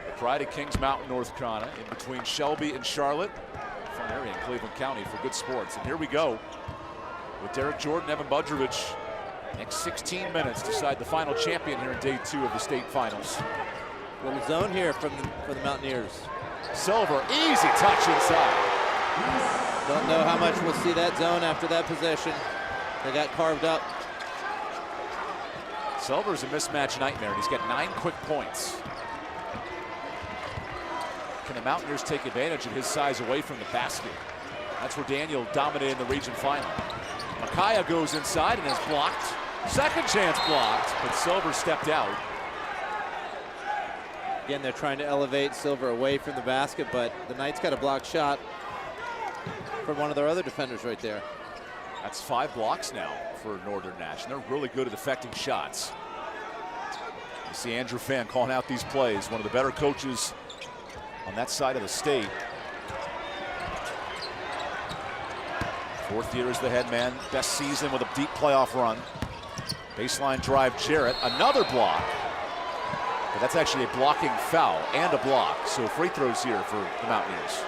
The pride of Kings Mountain, North Carolina, in between Shelby and Charlotte. Fun area in Cleveland County for good sports. And here we go with Derek Jordan, Evan Budrovich. Next 16 minutes decide the final champion here in day 2 of the state finals. Little zone here for the Mountaineers. Silver, easy touch inside. Don't know how much we'll see that zone after that possession. They got carved up. Silver's a mismatch nightmare, and he's got 9 quick points. Can the Mountaineers take advantage of his size away from the basket? That's where Daniel dominated the region final. Micaiah goes inside and is blocked. Second chance blocked, but Silver stepped out. Again, they're trying to elevate Silver away from the basket, but the Knights got a blocked shot from one of their other defenders right there. That's 5 blocks now for Northern Nash, and they're really good at affecting shots. You see Andrew Fan calling out these plays, one of the better coaches on that side of the state. 4th year as the head man, best season with a deep playoff run. Baseline drive, Jarrett, another block. But that's actually a blocking foul and a block, so free throws here for the Mountaineers.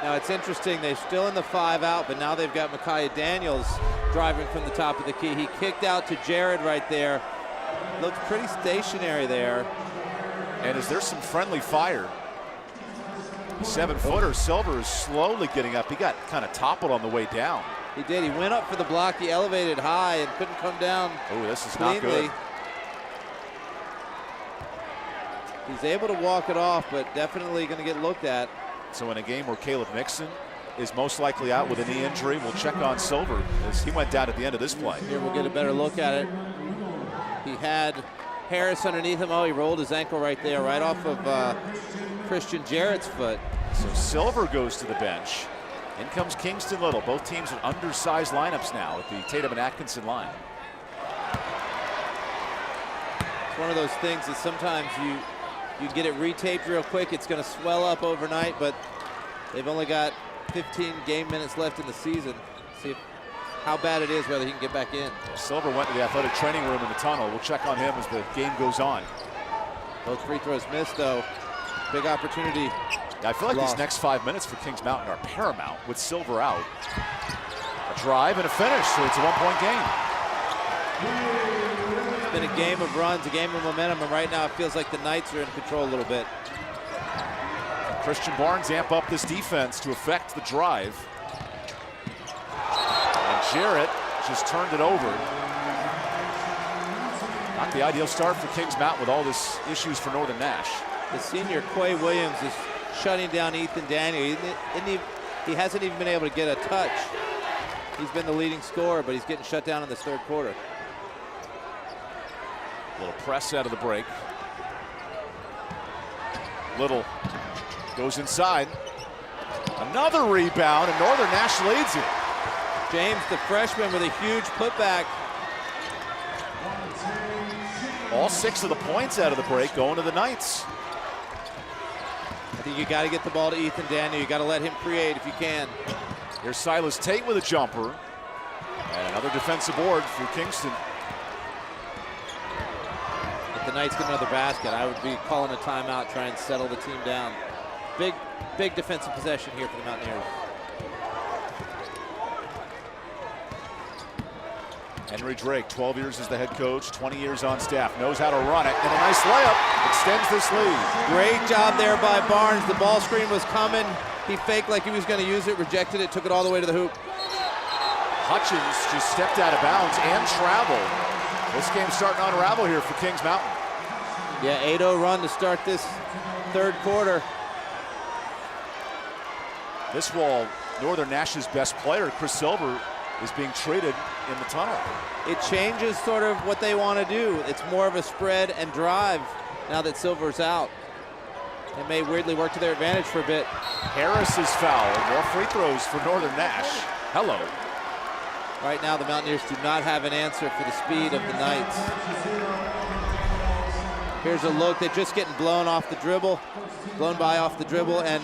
Now it's interesting, they're still in the 5 out, but now they've got Micaiah Daniels driving from the top of the key. He kicked out to Jared right there. Looked pretty stationary there. And is there some friendly fire? 7-footer, Silver is slowly getting up. He got kind of toppled on the way down. He did, he went up for the block, he elevated high and couldn't come down. Oh, this is cleanly. not good. He's able to walk it off, but definitely going to get looked at. So in a game where Caleb Nixon is most likely out with a knee injury, we'll check on Silver as he went down at the end of this play. Here we'll get a better look at it. He had Harris underneath him. Oh, he rolled his ankle right there, right off of Christian Jarrett's foot. So Silver goes to the bench. In comes Kingston Little. Both teams are undersized lineups now at the Tatum and Atkinson line. It's one of those things that sometimes you get it retaped real quick, it's going to swell up overnight, but they've only got 15 game minutes left in the season. See how bad it is, whether he can get back in. Silver went to the athletic training room in the tunnel. We'll check on him as the game goes on. Both free throws missed, though. Big opportunity. I feel like these next 5 minutes for Kings Mountain are paramount with Silver out. A drive and a finish, so it's a 1-point game. It's been a game of runs, a game of momentum, and right now it feels like the Knights are in control a little bit. Christian Barnes amp up this defense to affect the drive. And Jarrett just turned it over. Not the ideal start for Kings Mountain with all this issues for Northern Nash. The senior Quay Williams is shutting down Ethan Daniel. He hasn't even been able to get a touch. He's been the leading scorer, but he's getting shut down in this 3rd quarter. Little press out of the break. Little goes inside. Another rebound, and Northern Nash leads it. James, the freshman, with a huge putback. All 6 of the points out of the break going to the Knights. I think you got to get the ball to Ethan Daniel. You got to let him create if you can. Here's Silas Tate with a jumper. And another defensive board for Kingston. If the Knights get another basket, I would be calling a timeout, try and settle the team down. Big defensive possession here for the Mountaineers. Henry Drake, 12 years as the head coach, 20 years on staff, knows how to run it, and a nice layup extends this lead. Great job there by Barnes. The ball screen was coming. He faked like he was going to use it, rejected it, took it all the way to the hoop. Hutchins just stepped out of bounds and traveled. This game's starting to unravel here for Kings Mountain. Yeah, 8-0 run to start this 3rd quarter. This wall, Northern Nash's best player, Chris Silver, is being traded in the tunnel. It changes sort of what they want to do. It's more of a spread and drive now that Silver's out. It may weirdly work to their advantage for a bit. Harris is fouled. More free throws for Northern Nash. Hello. Right now, the Mountaineers do not have an answer for the speed of the Knights. Here's a look. They're just getting blown off the dribble, blown by off the dribble. And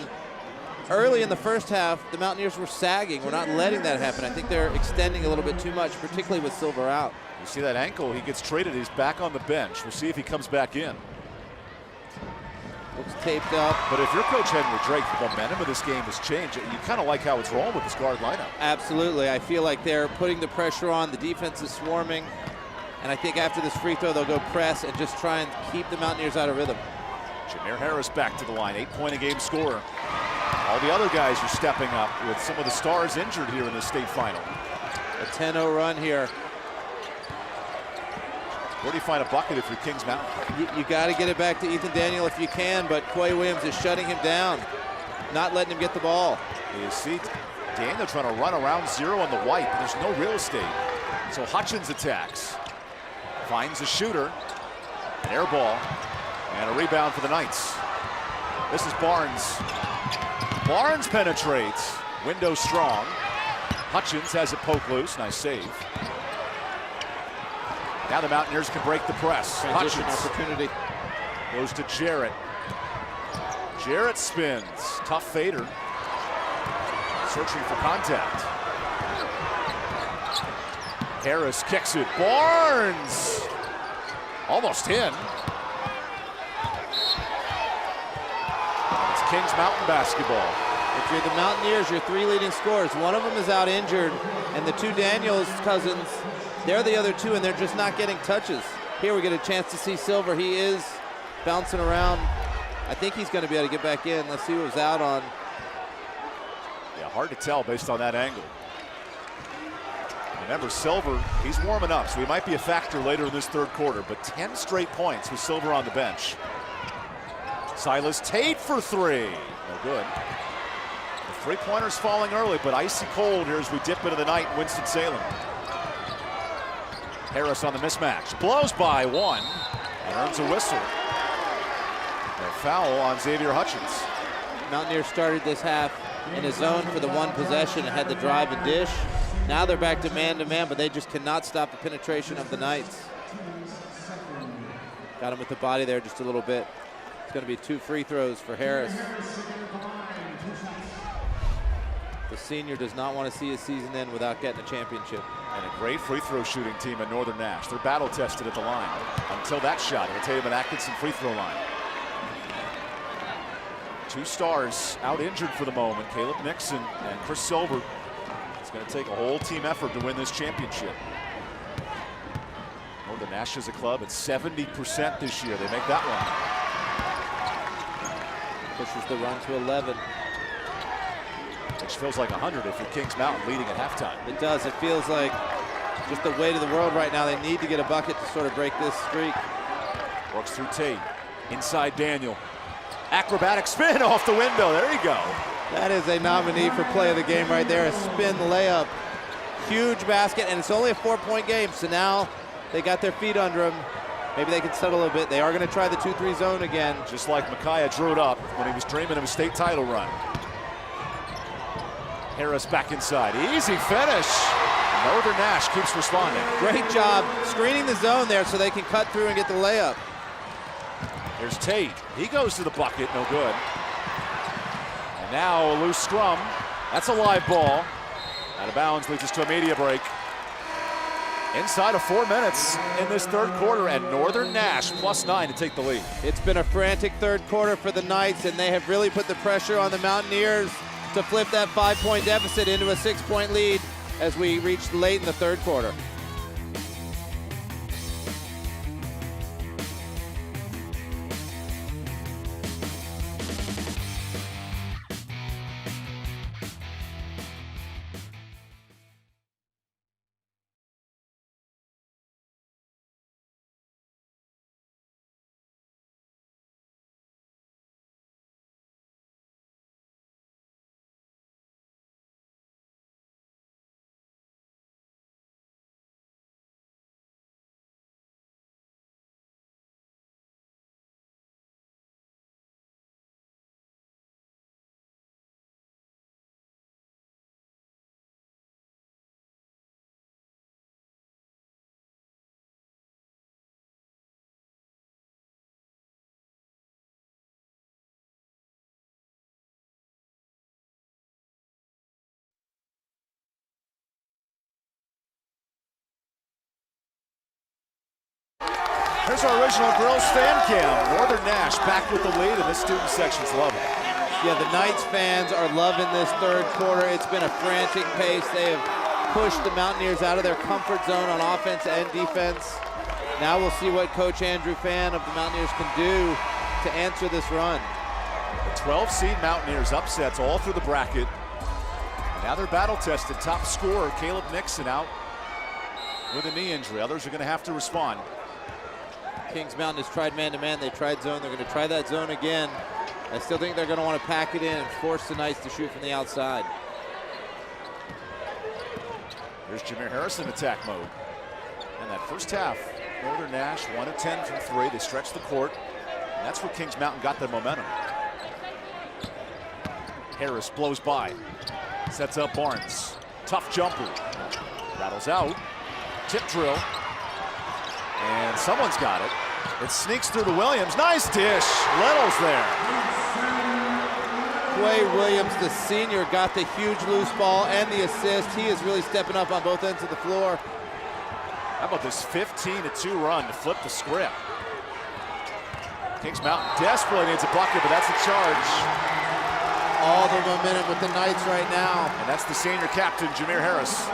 early in the first half, the Mountaineers were sagging. We're not letting that happen. I think they're extending a little bit too much, particularly with Silver out. You see that ankle? He gets traded. He's back on the bench. We'll see if he comes back in. Looks taped up. But if you're Coach Henry Drake, the momentum of this game has changed. You kind of like how it's rolling with this guard lineup. Absolutely. I feel like they're putting the pressure on. The defense is swarming. And I think after this free throw, they'll go press and just try and keep the Mountaineers out of rhythm. Jameer Harris back to the line, 8-point-a-game scorer. All the other guys are stepping up with some of the stars injured here in the state final. A 10-0 run here. Where do you find a bucket if you're Kings Mountain? You got to get it back to Ethan Daniel if you can, but Quay Williams is shutting him down, not letting him get the ball. You see Daniel trying to run around zero on the white, but there's no real estate. So Hutchins attacks, finds a shooter, an air ball, and a rebound for the Knights. This is Barnes. Barnes penetrates, window strong. Hutchins has it poke loose, nice save. Now the Mountaineers can break the press. Transition Hutchins opportunity. goes to Jarrett. Jarrett spins. Tough fader. Searching for contact. Harris kicks it. Barnes! Almost in. It's Kings Mountain basketball. If you're the Mountaineers, your three leading scorers, one of them is out injured, and the two Daniels cousins, they're the other two, and they're just not getting touches. Here we get a chance to see Silver. He is bouncing around. I think he's going to be able to get back in. Let's see who was out on. Yeah, hard to tell based on that angle. Remember, Silver, he's warming up, so he might be a factor later in this third quarter, but 10 straight points with Silver on the bench. Silas Tate for three. No good. The three-pointer's falling early, but icy cold here as we dip into the night in Winston-Salem. Harris on the mismatch. Blows by one and earns a whistle. A foul on Xavier Hutchins. Mountaineers started this half in a zone for the one possession and had the drive and dish. Now they're back to man-to-man, but they just cannot stop the penetration of the Knights. Got him with the body there just a little bit. It's going to be 2 free throws for Harris. The senior does not want to see his season end without getting a championship. And a great free throw shooting team at Northern Nash. They're battle tested at the line until that shot at the Tatum and Atkinson free throw line. 2 stars out injured for the moment. Caleb Nixon and Chris Silver. It's going to take a whole team effort to win this championship. Northern Nash as a club at 70% this year. They make that one. Pushes the run to 11. Which feels like 100 if you're Kings Mountain leading at halftime. It does. It feels like just the weight of the world right now. They need to get a bucket to sort of break this streak. Works through Tate. Inside Daniel. Acrobatic spin off the window. There you go. That is a nominee for play of the game right there. A spin layup. Huge basket, and it's only a 4-point game. So now they got their feet under them. Maybe they can settle a bit. They are going to try the 2-3 zone again. Just like Micaiah drew it up when he was dreaming of a state title run. Harris back inside. Easy finish. Northern Nash keeps responding. Great job screening the zone there so they can cut through and get the layup. Here's Tate. He goes to the bucket. No good. And now a loose scrum. That's a live ball. Out of bounds leads us to a media break. Inside of 4 minutes in this third quarter, and Northern Nash +9 to take the lead. It's been a frantic third quarter for the Knights, and they have really put the pressure on the Mountaineers to flip that 5-point deficit into a 6-point lead as we reach late in the third quarter. Here's our original Girls fan cam. Northern Nash back with the lead, and the student section's loving it. Yeah, the Knights fans are loving this third quarter. It's been a frantic pace. They have pushed the Mountaineers out of their comfort zone on offense and defense. Now we'll see what Coach Andrew Fan of the Mountaineers can do to answer this run. The 12-seed Mountaineers upsets all through the bracket. Now they're battle-tested. Top scorer Caleb Nixon out with a knee injury. Others are going to have to respond. Kings Mountain has tried man-to-man. They tried zone. They're going to try that zone again. I still think they're going to want to pack it in and force the Knights to shoot from the outside. Here's Jameer Harris in attack mode. And that first half, Northern Nash 1 of 10 from 3. They stretched the court, and that's where Kings Mountain got their momentum. Harris blows by, sets up Barnes. Tough jumper, rattles out, tip drill, and someone's got it. It sneaks through to Williams. Nice dish. Little's there. Quay Williams, the senior, got the huge loose ball and the assist. He is really stepping up on both ends of the floor. How about this 15-2 run to flip the script? Kings Mountain desperately needs a bucket, but that's a charge. All the momentum with the Knights right now. And that's the senior captain, Jameer Harris.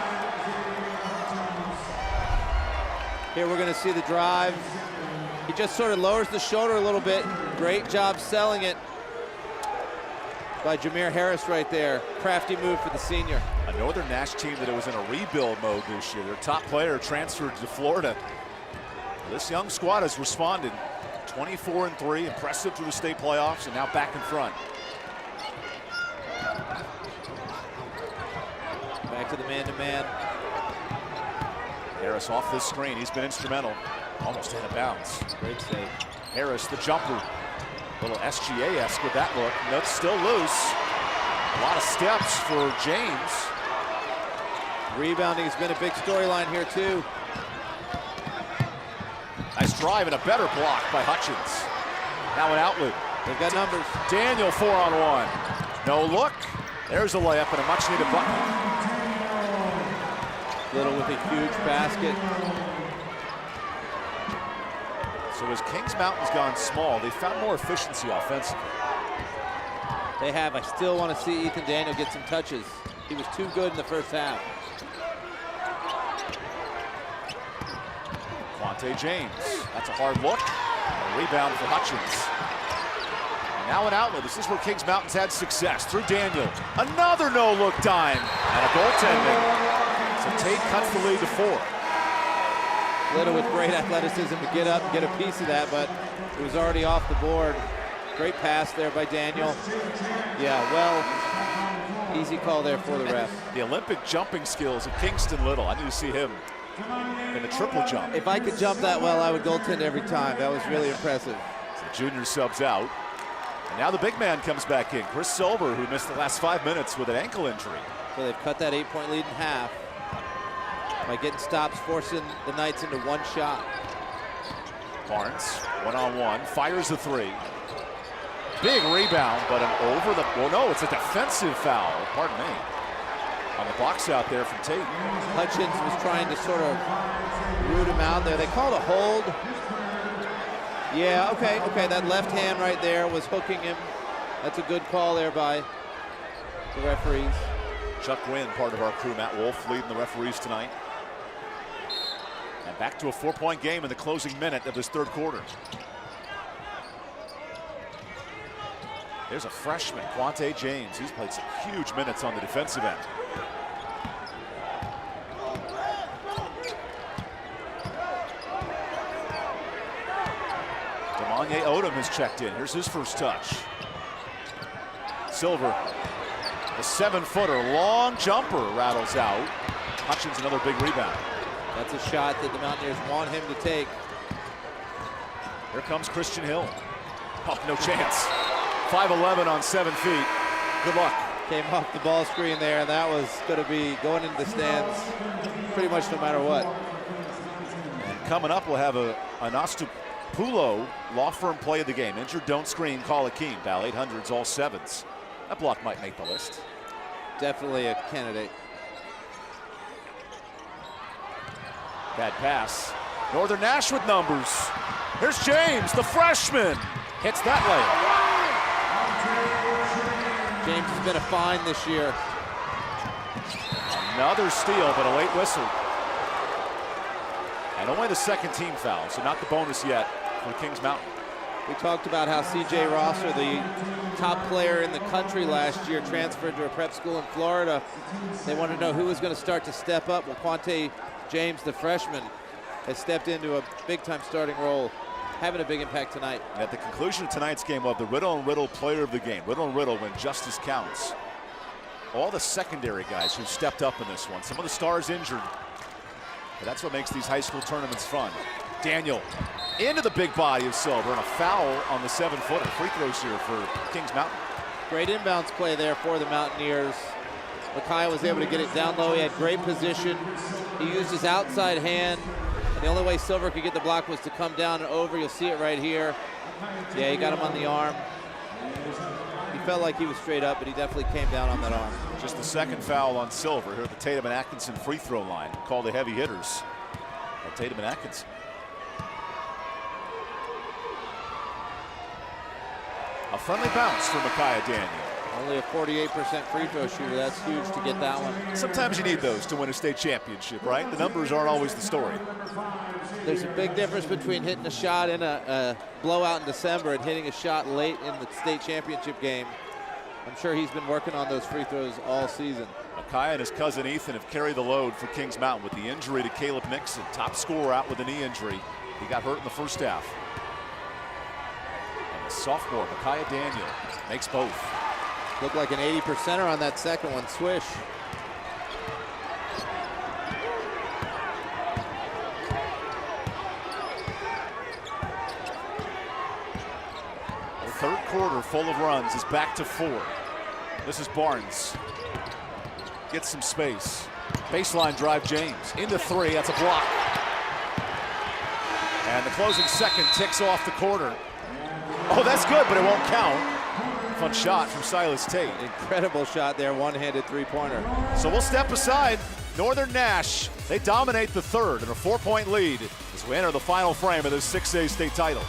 Here we're going to see the drive. He just sort of lowers the shoulder a little bit. Great job selling it by Jameer Harris right there. Crafty move for the senior. A Northern Nash team that was in a rebuild mode this year. Their top player transferred to Florida. This young squad has responded. 24-3, impressive through the state playoffs, and now back in front. Back to the man-to-man. Harris off this screen. He's been instrumental. Almost out of bounds. Great save. Harris, the jumper. A little SGA-esque with that look. That's still loose. A lot of steps for James. Rebounding has been a big storyline here, too. Nice drive and a better block by Hutchins. Now an outlet. They've got numbers. Daniel 4-on-1. No look. There's a layup and a much-needed bucket. Little with a huge basket. So as Kings Mountain's gone small, they found more efficiency offensively. They have. I still want to see Ethan Daniel get some touches. He was too good in the first half. Quante James. That's a hard look. A rebound for Hutchins. And now an outlet. This is where Kings Mountain's had success. Through Daniel. Another no-look dime. And a goaltending. So Tate cuts the lead to 4. Little with great athleticism to get up and get a piece of that, but it was already off the board. Great pass there by Daniel. Yeah, well, easy call there for the ref. The Olympic jumping skills of Kingston Little. I need to see him in the triple jump. If I could jump that well, I would goaltend every time. That was really impressive. So the junior subs out. And now the big man comes back in. Chris Silver, who missed the last 5 minutes with an ankle injury. So they've cut that 8-point lead in half by getting stops, forcing the Knights into one shot. Barnes, 1-on-1, fires the 3. Big rebound, but an over the, well, no, it's a defensive foul, pardon me, on the box out there from Tate. Hutchins was trying to sort of root him out there. They called a hold. Yeah, okay, that left hand right there was hooking him. That's a good call there by the referees. Chuck Wynn, part of our crew, Matt Wolf, leading the referees tonight. And back to a 4-point game in the closing minute of this third quarter. There's a freshman, Quante James. He's played some huge minutes on the defensive end. Damanye Odom has checked in. Here's his first touch. Silver, the 7-footer, long jumper rattles out. Hutchins, another big rebound. That's a shot that the Mountaineers want him to take. Here comes Christian Hill. Oh, no chance. 5'11" on 7 feet. Good luck. Came off the ball screen there, and that was going to be going into the stands pretty much no matter what. And coming up, we'll have an Onostopulo law firm play of the game. Injured, don't scream, call Akeem. Ball 800s, all 7s. That block might make the list. Definitely a candidate. Bad pass. Northern Nash with numbers. Here's James, the freshman. Hits that layup. James has been a find this year. Another steal, but a late whistle. And only the second team foul, so not the bonus yet for Kings Mountain. We talked about how C.J. Rosser, the top player in the country last year, transferred to a prep school in Florida. They wanted to know who was going to start to step up. Well, Quante James, the freshman, has stepped into a big-time starting role, having a big impact tonight. And at the conclusion of tonight's game, we'll have the Riddle and Riddle player of the game. Riddle and Riddle when justice counts. All the secondary guys who stepped up in this one. Some of the stars injured. But that's what makes these high school tournaments fun. Daniel into the big body of Silver, and a foul on the 7-footer. Free throws here for Kings Mountain. Great inbounds play there for the Mountaineers. Makai was able to get it down low. He had great position. He used his outside hand, and the only way Silver could get the block was to come down and over. You'll see it right here. Yeah, he got him on the arm. He felt like he was straight up, but he definitely came down on that arm. Just the second foul on Silver here at the Tatum and Atkinson free throw line. Called the heavy hitters by Tatum and Atkinson. A friendly bounce for Micaiah Daniel. Only a 48% free throw shooter. That's huge to get that one. Sometimes you need those to win a state championship, right? The numbers aren't always the story. There's a big difference between hitting a shot in a blowout in December and hitting a shot late in the state championship game. I'm sure he's been working on those free throws all season. Micaiah and his cousin Ethan have carried the load for Kings Mountain with the injury to Caleb Nixon, top scorer out with a knee injury. He got hurt in the first half. And the sophomore, Micaiah Daniel, makes both. Looked like an 80%er on that second one. Swish. The third quarter full of runs is back to 4. This is Barnes. Gets some space. Baseline drive, James. Into 3, that's a block. And the closing second ticks off the quarter. Oh, that's good, but it won't count. Fun shot from Silas Tate. Incredible shot there, one-handed three-pointer. So we'll step aside. Northern Nash, they dominate the third in a 4-point lead as we enter the final frame of this 6A state title.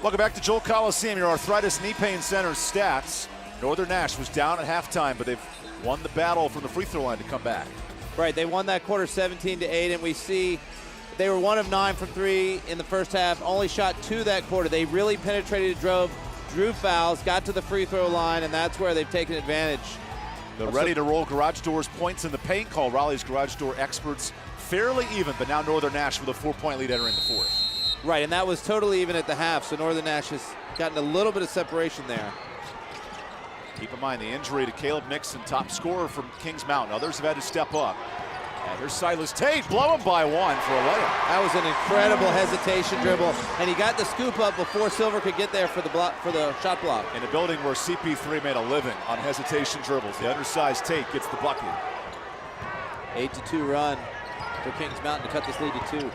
Welcome back to Joel Coliseum, your Arthritis Knee Pain Center stats. Northern Nash was down at halftime, but they've won the battle from the free throw line to come back. Right, they won that quarter 17-8, and we see they were 1 of 9 from 3 in the first half, only shot 2 that quarter. They really penetrated, drew fouls, got to the free throw line, and that's where they've taken advantage. The ready-to-roll garage doors points in the paint call. Raleigh's garage door experts fairly even, but now Northern Nash with a 4-point lead entering the fourth. Right, and that was totally even at the half, so Northern Nash has gotten a little bit of separation there. Keep in mind the injury to Caleb Nixon, top scorer from Kings Mountain. Others have had to step up. And here's Silas Tate, blowing by one for a layup. That was an incredible hesitation dribble, and he got the scoop up before Silver could get there for the shot block. In a building where CP3 made a living on hesitation dribbles, the undersized Tate gets the bucket. 8-2 run for Kings Mountain to cut this lead to 2.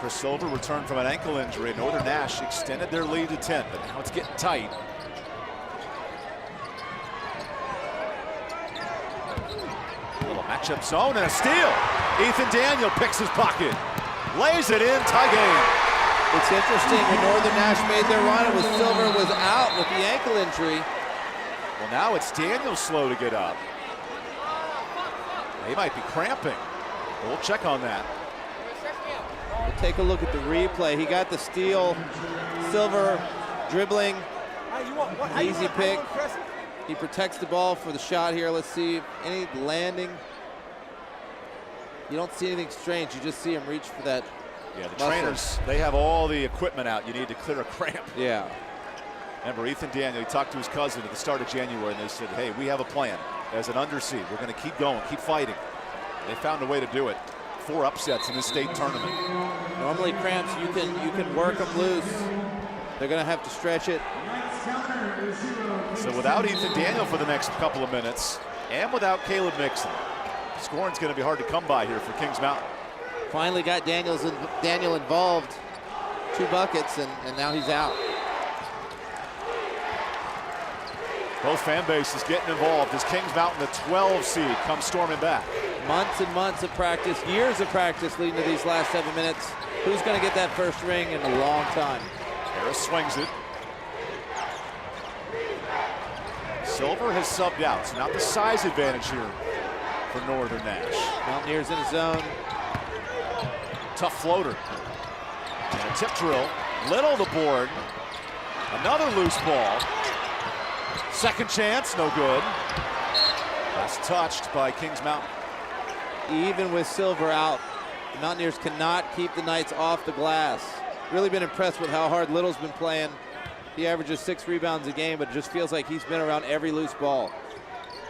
Chris Silver returned from an ankle injury. Northern Nash extended their lead to 10, but now it's getting tight. Little matchup zone and a steal. Ethan Daniel picks his pocket, lays it in, tie game. It's interesting, when Northern Nash made their run, it was Silver was out with the ankle injury. Well, now it's Daniel slow to get up. He might be cramping. We'll check on that. We'll take a look at the replay. He got the steal. Silver dribbling. Easy pick. He protects the ball for the shot here. Let's see any landing. You don't see anything strange. You just see him reach for that. Yeah, the trainers, they have all the equipment out. You need to clear a cramp. Yeah. Remember, Ethan Daniel, he talked to his cousin at the start of January, and they said, hey, we have a plan. As an underseed, we're going to keep going, keep fighting. They found a way to do it. 4 upsets in this state tournament. Normally cramps, you can work them loose. They're going to have to stretch it. So without Ethan Daniel for the next couple of minutes, and without Caleb Nixon, scoring's going to be hard to come by here for Kings Mountain. Finally got Daniel involved. 2 buckets, and now he's out. Both fan bases getting involved as Kings Mountain, the 12 seed, comes storming back. Months and months of practice, years of practice leading to these last 7 minutes. Who's going to get that first ring in a long time? Harris swings it. Silver has subbed out, so not the size advantage here for Northern Nash. Mountaineers in a zone. Tough floater. And a tip drill. Little the board. Another loose ball. Second chance, no good. That's touched by Kings Mountain. Even with Silver out, the Mountaineers cannot keep the Knights off the glass. Really been impressed with how hard Little's been playing. He averages 6 rebounds a game, but it just feels like he's been around every loose ball.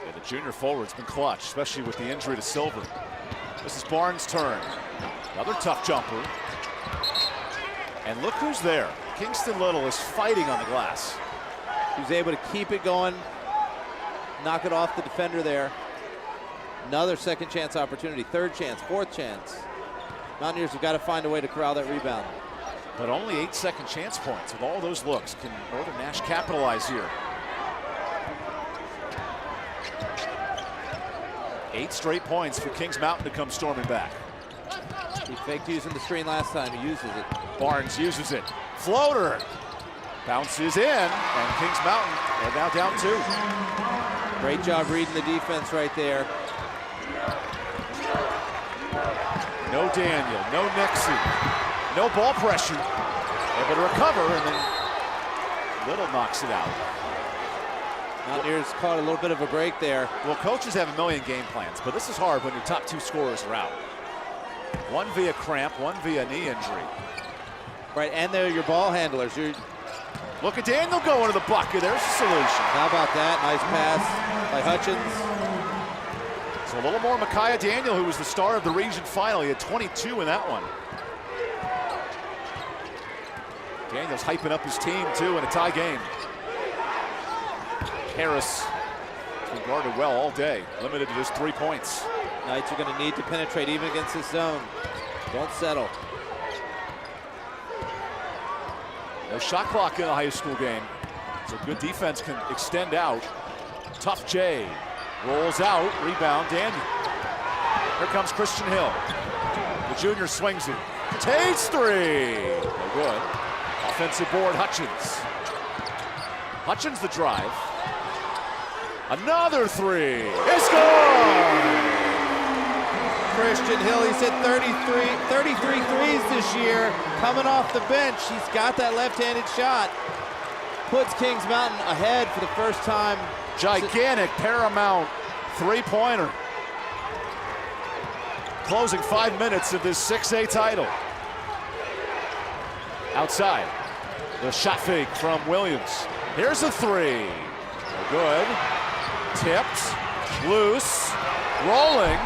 Yeah, the junior forward's been clutch, especially with the injury to Silver. This is Barnes' turn. Another tough jumper. And look who's there. Kingston Little is fighting on the glass. He's able to keep it going, knock it off the defender there. Another second chance opportunity, third chance, fourth chance. Mountaineers have got to find a way to corral that rebound. But only 8 second chance points. With all those looks, can Northern Nash capitalize here? 8 straight points for Kings Mountain to come storming back. He faked using the screen last time, he uses it. Barnes uses it. Floater. Bounces in, and Kings Mountain are now down 2. Great job reading the defense right there. No Daniel, no Nixon, no ball pressure. Able to recover, and then Little knocks it out. Mountaineers caught a little bit of a break there. Well, coaches have a million game plans, but this is hard when your top 2 scorers are out. One via cramp, one via knee injury. Right, and they're your ball handlers. Look at Daniel going to the bucket. There's a solution. How about that? Nice pass by Hutchins. So a little more Micaiah Daniel, who was the star of the region final. He had 22 in that one. Daniel's hyping up his team, too, in a tie game. Harris has been guarded well all day, limited to just 3 points. Knights are going to need to penetrate even against this zone. Don't settle. No shot clock in a high school game, so good defense can extend out. Tough J rolls out, rebound Daniel. Here comes Christian Hill. The junior swings it. Tate's 3. No good. Offensive board, Hutchins. Hutchins the drive. Another 3. It's good! Christian Hill, he's hit 33 threes this year. Coming off the bench, he's got that left-handed shot. Puts Kings Mountain ahead for the first time Gigantic Paramount three-pointer. Closing 5 minutes of this 6A title. Outside, the shot fake from Williams. Here's a three. Good. Tipped, loose, rolling.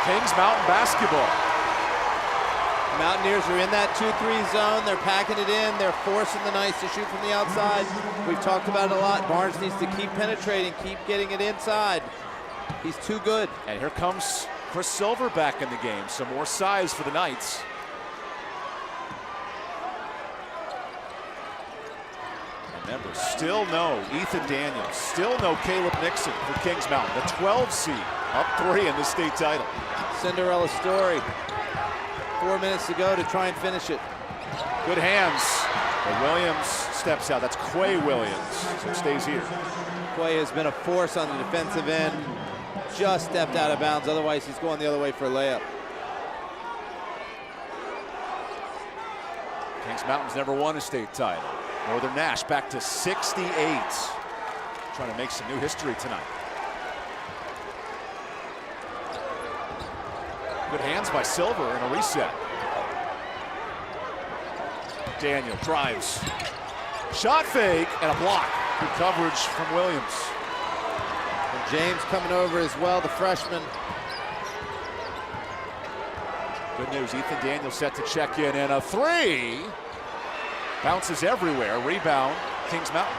Kings Mountain basketball. Mountaineers are in that 2-3 zone. They're packing it in. They're forcing the Knights to shoot from the outside. We've talked about it a lot. Barnes needs to keep penetrating, keep getting it inside. He's too good. And here comes Chris Silver back in the game. Some more size for the Knights. Remember, still no Ethan Daniels, still no Caleb Nixon for Kings Mountain. The 12 seed, up 3 in the state title. Cinderella story. 4 minutes to go to try and finish it. Good hands. But Williams steps out. That's Quay Williams. So it stays here. Quay has been a force on the defensive end. Just stepped out of bounds. Otherwise, he's going the other way for a layup. Kings Mountain's never won a state title. Northern Nash back to 68. Trying to make some new history tonight. Good hands by Silver in a reset. Daniel drives. Shot fake and a block. Good coverage from Williams. And James coming over as well, the freshman. Good news, Ethan Daniel set to check in, and a three. Bounces everywhere, rebound, Kings Mountain.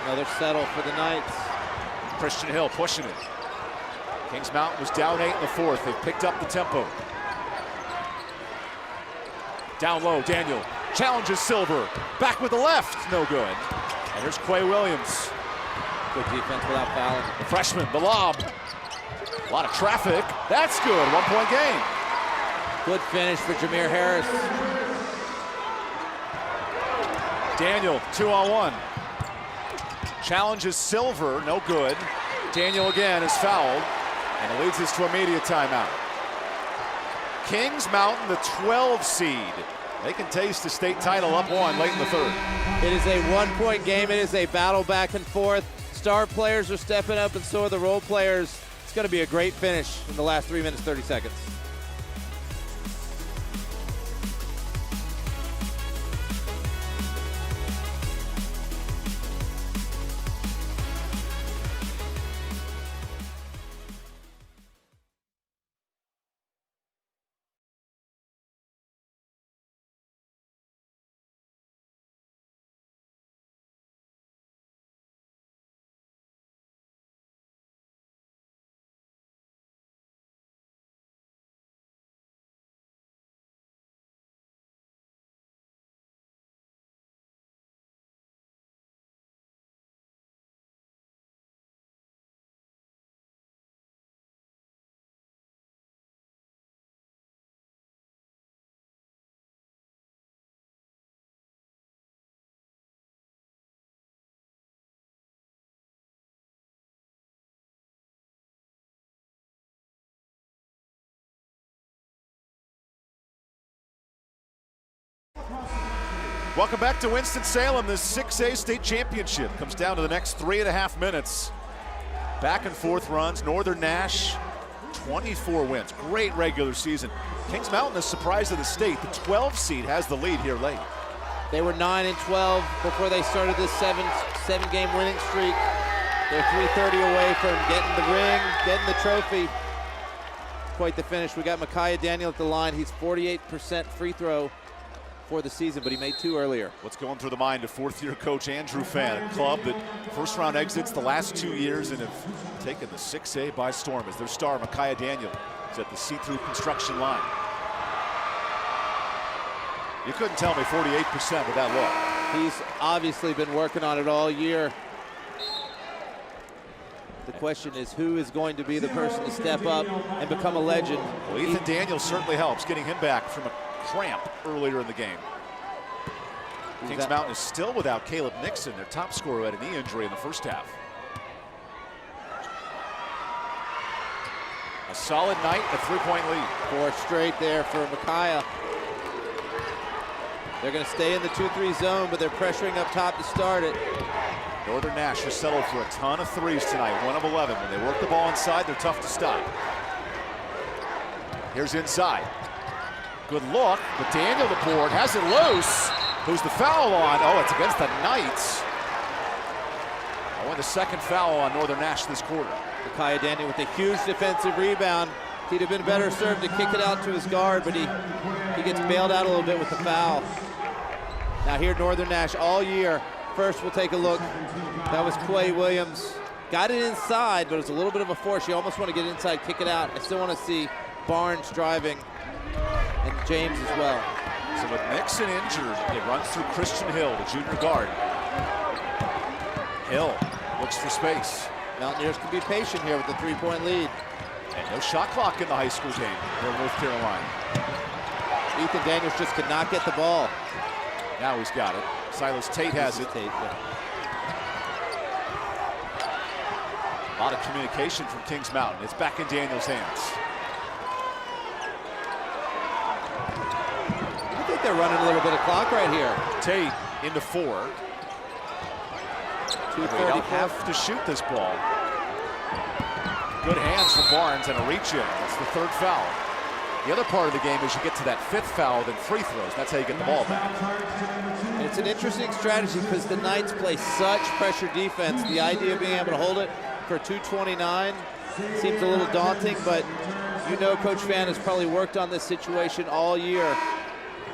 Another settle for the Knights. Christian Hill pushing it. Kings Mountain was down 8 in the fourth. They've picked up the tempo. Down low, Daniel challenges Silver. Back with the left, no good. And here's Quay Williams. Good defense without fouling. The freshman, the lob. A lot of traffic. That's good, 1 point game. Good finish for Jameer Harris. Daniel, 2-on-1. Challenges Silver, no good. Daniel again is fouled, and it leads us to a media timeout. Kings Mountain, the 12 seed. They can taste the state title up 1 late in the third. It is a 1 point game. It is a battle back and forth. Star players are stepping up, and so are the role players. It's going to be a great finish in the last 3 minutes, 30 seconds. Welcome back to Winston-Salem. The 6A state championship comes down to the next 3.5 minutes. Back and forth runs. Northern Nash, 24 wins. Great regular season. Kings Mountain is surprised of the state. The 12 seed has the lead here late. They were 9-12 before they started this seven-game winning streak. They're 3:30 away from getting the ring, getting the trophy. Quite the finish. We got Micaiah Daniel at the line. He's 48% free throw for the season, but he made 2 earlier. What's going through the mind of fourth-year coach Andrew Fan, a club that first-round exits the last 2 years and have taken the 6A by storm as their star, Micaiah Daniel, is at the see-through construction line. You couldn't tell me 48% with that look. He's obviously been working on it all year. The question is, who is going to be the person to step up and become a legend? Well, Ethan Daniels certainly helps, getting him back from a cramp earlier in the game. Kings Mountain is still without Caleb Nixon, their top scorer, had a knee injury in the first half. A solid night, a 3-point lead. 4 straight there for Micaiah. They're going to stay in the 2-3 zone, but they're pressuring up top to start it. Northern Nash has settled for a ton of threes tonight, 1 of 11. When they work the ball inside, they're tough to stop. Here's inside. Good look, but Daniel, the board, has it loose. Who's the foul on? Oh, it's against the Knights. Oh, and the second foul on Northern Nash this quarter. Micaiah Daniel with a huge defensive rebound. He'd have been better served to kick it out to his guard, but he gets bailed out a little bit with the foul. Now here Northern Nash all year. First we'll take a look. That was Quay Williams. Got it inside, but it's a little bit of a force. You almost want to get inside, kick it out. I still want to see Barnes driving and James as well. So with Nixon injured, it runs through Christian Hill, the junior guard. Hill looks for space. Mountaineers can be patient here with the three-point lead. And no shot clock in the high school game for North Carolina. Ethan Daniels just could not get the ball. Now he's got it. Silas Tate has it. Tate, yeah. A lot of communication from Kings Mountain. It's back in Daniels' hands. I think they're running a little bit of clock right here. Tate into 4. They don't have to shoot this ball. Good hands for Barnes and a reach in. That's the 3rd foul. The other part of the game is you get to that 5th foul, then free throws. That's how you get the ball back. It's an interesting strategy because the Knights play such pressure defense. The idea of being able to hold it for 2:29 seems a little daunting, but you know Coach Fan has probably worked on this situation all year.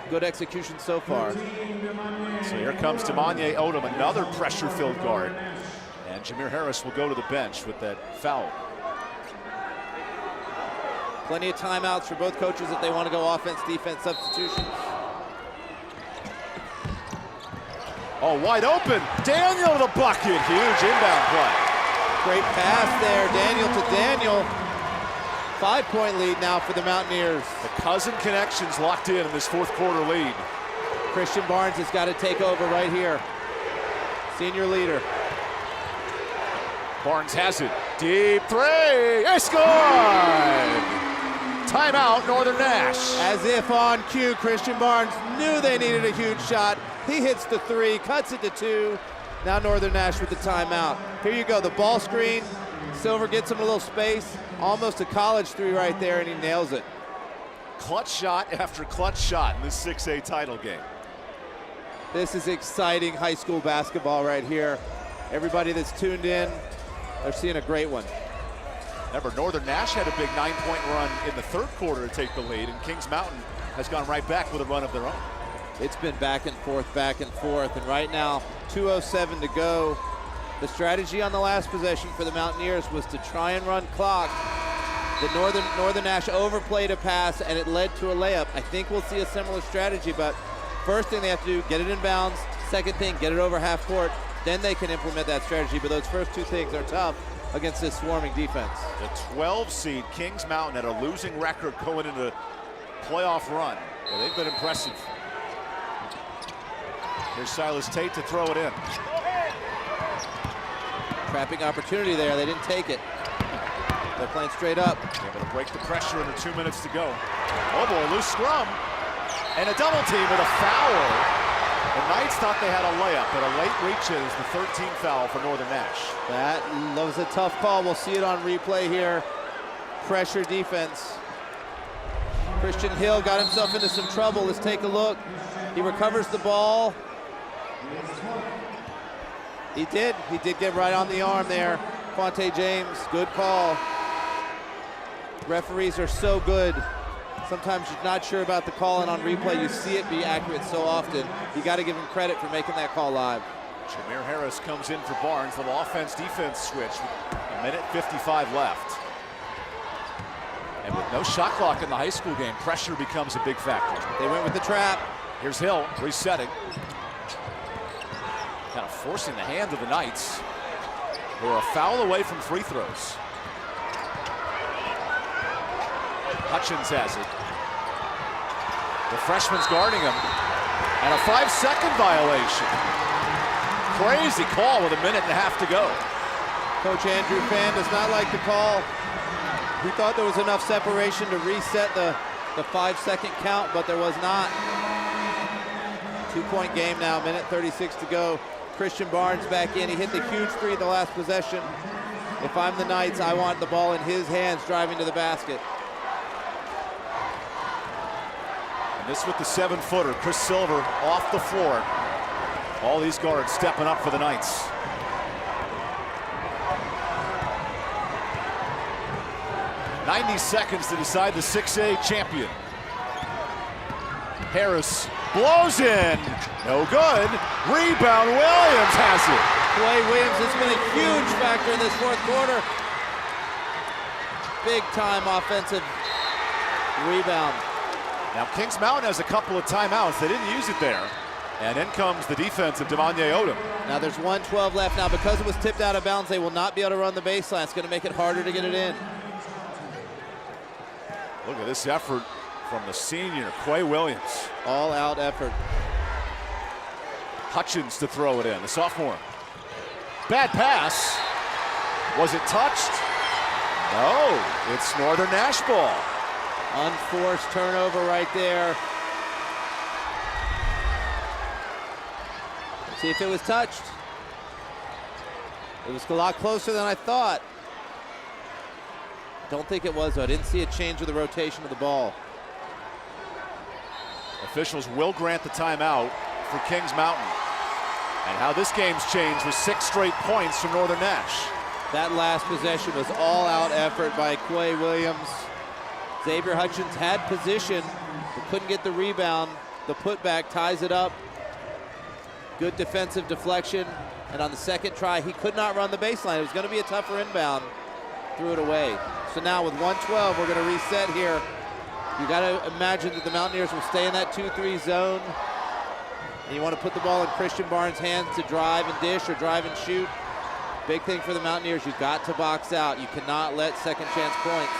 Good execution so far. So here comes Demanye Odom, another pressure-filled guard. And Jameer Harris will go to the bench with that foul. Plenty of timeouts for both coaches if they want to go offense, defense, substitutions. Oh, wide open. Daniel to the bucket. Huge inbound play. Great pass there. Daniel to Daniel. 5-point lead now for the Mountaineers. The cousin connections locked in this 4th quarter lead. Christian Barnes has got to take over right here. Senior leader. Barnes has it. Deep 3. He scored! Timeout, Northern Nash. As if on cue, Christian Barnes knew they needed a huge shot. He hits the 3, cuts it to 2. Now Northern Nash with the timeout. Here you go, the ball screen. Silver gets him a little space. Almost a college 3 right there, and he nails it. Clutch shot after clutch shot in this 6A title game. This is exciting high school basketball right here. Everybody that's tuned in, they're seeing a great one. Remember, Northern Nash had a big 9-point run in the 3rd quarter to take the lead, and Kings Mountain has gone right back with a run of their own. It's been back and forth, and right now, 2:07 to go. The strategy on the last possession for the Mountaineers was to try and run clock. The Northern Nash overplayed a pass, and it led to a layup. I think we'll see a similar strategy, but first thing they have to do, get it in bounds. Second thing, get it over half court. Then they can implement that strategy, but those first 2 things are tough against this swarming defense. The 12 seed Kings Mountain had a losing record going into the playoff run. Well, they've been impressive. Here's Silas Tate to throw it in. Trapping opportunity there, they didn't take it. They're playing straight up. They're going to break the pressure under 2 minutes to go. Oh boy, loose scrum. And a double team with a foul. The Knights thought they had a layup, but a late reach in is the 13th foul for Northern Nash. That was a tough call. We'll see it on replay here. Pressure defense. Christian Hill got himself into some trouble. Let's take a look. He recovers the ball. He did get right on the arm there. Quante James, good call. Referees are so good. Sometimes you're not sure about the call, and on replay you see it be accurate so often. You got to give him credit for making that call live. Jameer Harris comes in for Barnes. Little offense-defense switch with 1:55 left. And with no shot clock in the high school game, pressure becomes a big factor. They went with the trap. Here's Hill resetting. Kind of forcing the hand of the Knights, who are a foul away from free throws. Hutchins has it. The freshman's guarding him. And a 5-second violation. Crazy call with 1.5 minutes to go. Coach Andrew Fan does not like the call. He thought there was enough separation to reset the 5-second count, but there was not. 2-point game now, 1:36 to go. Christian Barnes back in. He hit the huge three the last possession. If I'm the Knights, I want the ball in his hands driving to the basket. And this with the 7-footer, Chris Silver off the floor. All these guards stepping up for the Knights. "90 seconds to decide the 6A champion. Harris blows in. No good. Rebound. Williams has it. Quay Williams has been a huge factor in this fourth quarter. Big time offensive rebound. Now Kings Mountain has a couple of timeouts. They didn't use it there. And in comes the defense of Devontae Odom. Now there's 1:12 left. Now because it was tipped out of bounds, they will not be able to run the baseline. It's going to make it harder to get it in. Look at this effort from the senior, Quay Williams. All-out effort. Hutchins to throw it in, the sophomore. Bad pass. Was it touched? No, it's Northern Nash ball. Unforced turnover right there. Let's see if it was touched. It was a lot closer than I thought. Don't think it was, though. I didn't see a change of the rotation of the ball. Officials will grant the timeout for Kings Mountain. And how this game's changed with 6 straight points from Northern Nash. That last possession was all-out effort by Quay Williams. Xavier Hutchins had position, but couldn't get the rebound. The putback ties it up. Good defensive deflection. And on the second try, he could not run the baseline. It was going to be a tougher inbound. Threw it away. So now with 1:12, we're going to reset here. You got to imagine that the Mountaineers will stay in that 2-3 zone. And you want to put the ball in Christian Barnes' hands to drive and dish or drive and shoot. Big thing for the Mountaineers, you've got to box out. You cannot let second chance points.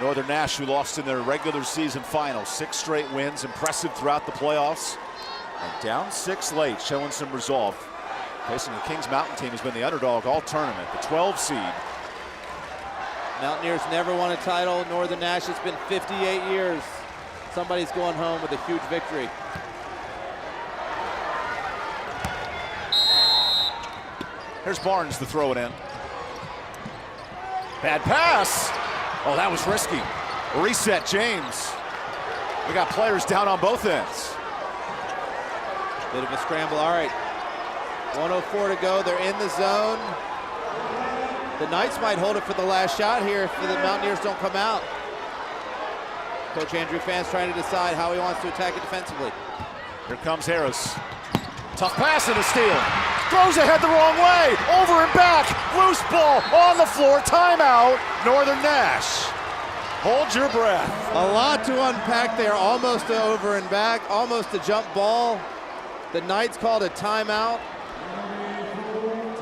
Northern Nash, who lost in their regular season final, 6 straight wins, impressive throughout the playoffs. And down 6 late, showing some resolve. Facing the Kings Mountain team has been the underdog all tournament, the 12 seed. Mountaineers never won a title. Northern Nash, it's been 58 years. Somebody's going home with a huge victory. Here's Barnes to throw it in. Bad pass. Oh, that was risky. Reset, James. We got players down on both ends. Bit of a scramble. All right. 1:04 to go. They're in the zone. The Knights might hold it for the last shot here if the Mountaineers don't come out. Coach Andrew Fann's trying to decide how he wants to attack it defensively. Here comes Harris. Tough pass and a steal. Throws ahead the wrong way. Over and back. Loose ball on the floor. Timeout. Northern Nash. Hold your breath. A lot to unpack there. Almost a over and back. Almost a jump ball. The Knights called a timeout.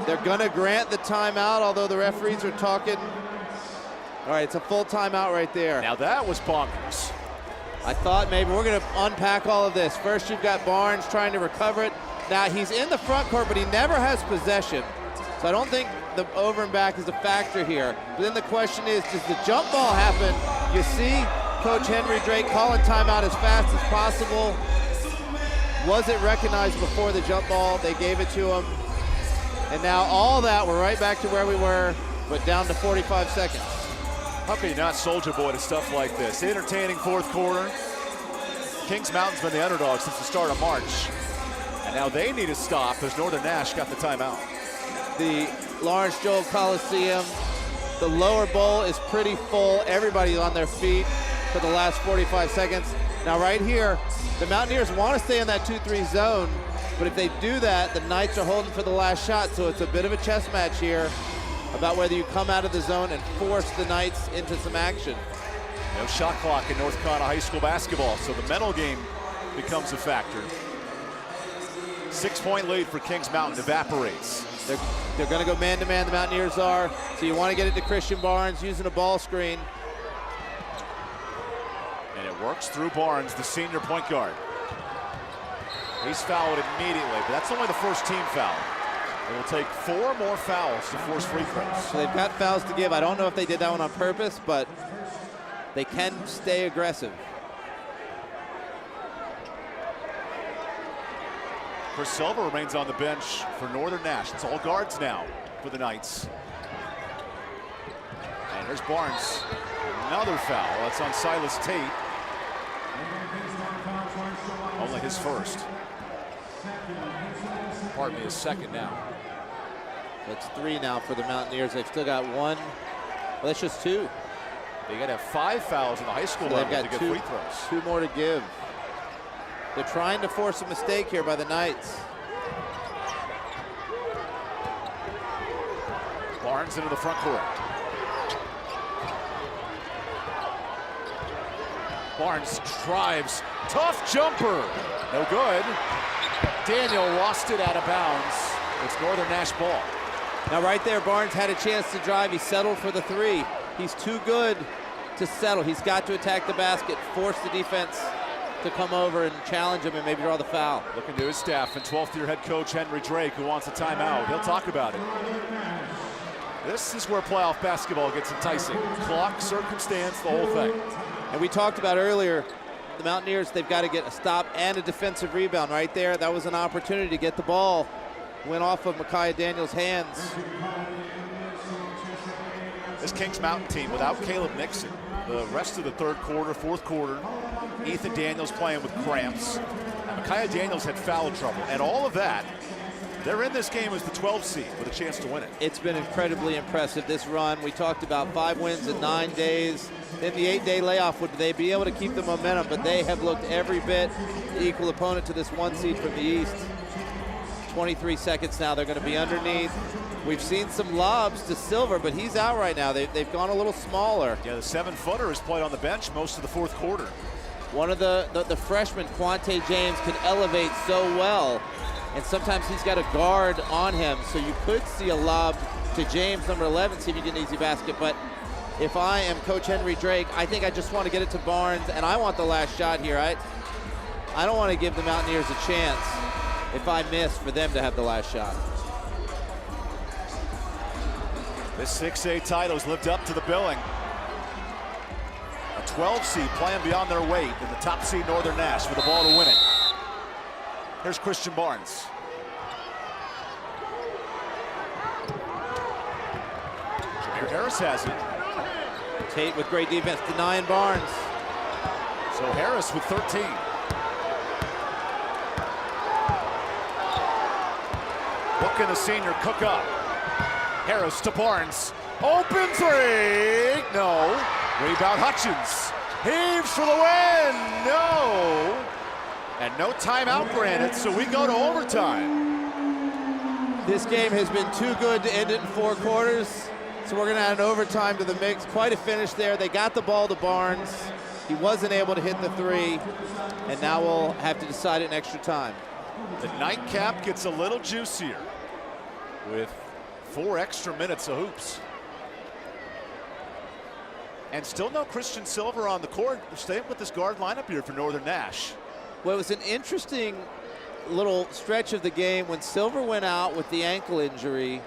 They're going to grant the timeout, although the referees are talking. All right, it's a full timeout right there. Now that was bonkers. I thought maybe we're going to unpack all of this. First, you've got Barnes trying to recover it. Now, he's in the front court, but he never has possession. So I don't think the over and back is a factor here. But then the question is, does the jump ball happen? You see Coach Henry Drake calling timeout as fast as possible. Was it recognized before the jump ball? They gave it to him. And now all that, we're right back to where we were, but down to 45 seconds. How can you not soldier boy to stuff like this? Entertaining fourth quarter. Kings Mountain's been the underdog since the start of March. And now they need a stop as Northern Nash got the timeout. The Lawrence Joel Coliseum, the lower bowl is pretty full. Everybody's on their feet for the last 45 seconds. Now right here, the Mountaineers want to stay in that 2-3 zone, but if they do that, the Knights are holding for the last shot, so it's a bit of a chess match here about whether you come out of the zone and force the Knights into some action. No shot clock in North Carolina high school basketball, so the mental game becomes a factor. 6-point lead for Kings Mountain evaporates. They're going to go man-to-man, the Mountaineers are, so you want to get it to Christian Barnes using a ball screen. And it works through Barnes, the senior point guard. He's fouled immediately, but that's only the first team foul. It will take 4 more fouls to force free throws. So they've got fouls to give. I don't know if they did that one on purpose, but they can stay aggressive. Chris Silver remains on the bench for Northern Nash. It's all guards now for the Knights. And here's Barnes. Another foul. That's on Silas Tate. Only his first. Pardon me, his second now. That's 3 now for the Mountaineers. They've still got 1. Well, that's just 2. They got to have 5 fouls in the high school So they've level to got get free throws. 2 more to give. They're trying to force a mistake here by the Knights. Barnes into the front court. Barnes drives. Tough jumper. No good. Daniel lost it out of bounds. It's Northern Nash ball. Now right there, Barnes had a chance to drive. He settled for the 3. He's too good to settle. He's got to attack the basket, force the defense to come over and challenge him and maybe draw the foul. Looking to his staff and 12th year head coach Henry Drake, who wants a timeout. He'll talk about it. This is where playoff basketball gets enticing. Clock, circumstance, the whole thing. And we talked about earlier, the Mountaineers, they've got to get a stop and a defensive rebound right there. That was an opportunity to get the ball. Went off of Micaiah Daniels' hands. This Kings Mountain team, without Caleb Nixon, the rest of the third quarter, fourth quarter, Ethan Daniels playing with cramps. And Micaiah Daniels had foul trouble. And all of that, they're in this game as the 12th seed with a chance to win it. It's been incredibly impressive, this run. We talked about 5 wins in 9 days. In the 8-day layoff, would they be able to keep the momentum? But they have looked every bit the equal opponent to this 1 seed from the East. 23 seconds now, they're going to be underneath. We've seen some lobs to Silver, but he's out right now. They've gone a little smaller. Yeah, the 7-footer has played on the bench most of the fourth quarter. One of the freshmen, Quante James, can elevate so well, and sometimes he's got a guard on him, so you could see a lob to James, number 11, see if you get an easy basket. But if I am Coach Henry Drake, I think I just want to get it to Barnes, and I want the last shot here. I don't want to give the Mountaineers a chance if I miss for them to have the last shot. This 6A title's lived up to the billing. A 12 seed playing beyond their weight in the top seed Northern Nash with the ball to win it. Here's Christian Barnes. Jameer Harris has it. Tate with great defense, denying Barnes. So Harris with 13. What can the senior cook up? Harris to Barnes. Open 3. No. Rebound Hutchins. Heaves for the win. No. And no timeout granted, so we go to overtime. This game has been too good to end it in 4 quarters, so we're going to add an overtime to the mix. Quite a finish there. They got the ball to Barnes. He wasn't able to hit the 3, and now we'll have to decide it in extra time. The nightcap gets a little juicier with 4 extra minutes of hoops. And still no Christian Silver on the court. We're staying with this guard lineup here for Northern Nash. Well, it was an interesting little stretch of the game. When Silver went out with the ankle injury,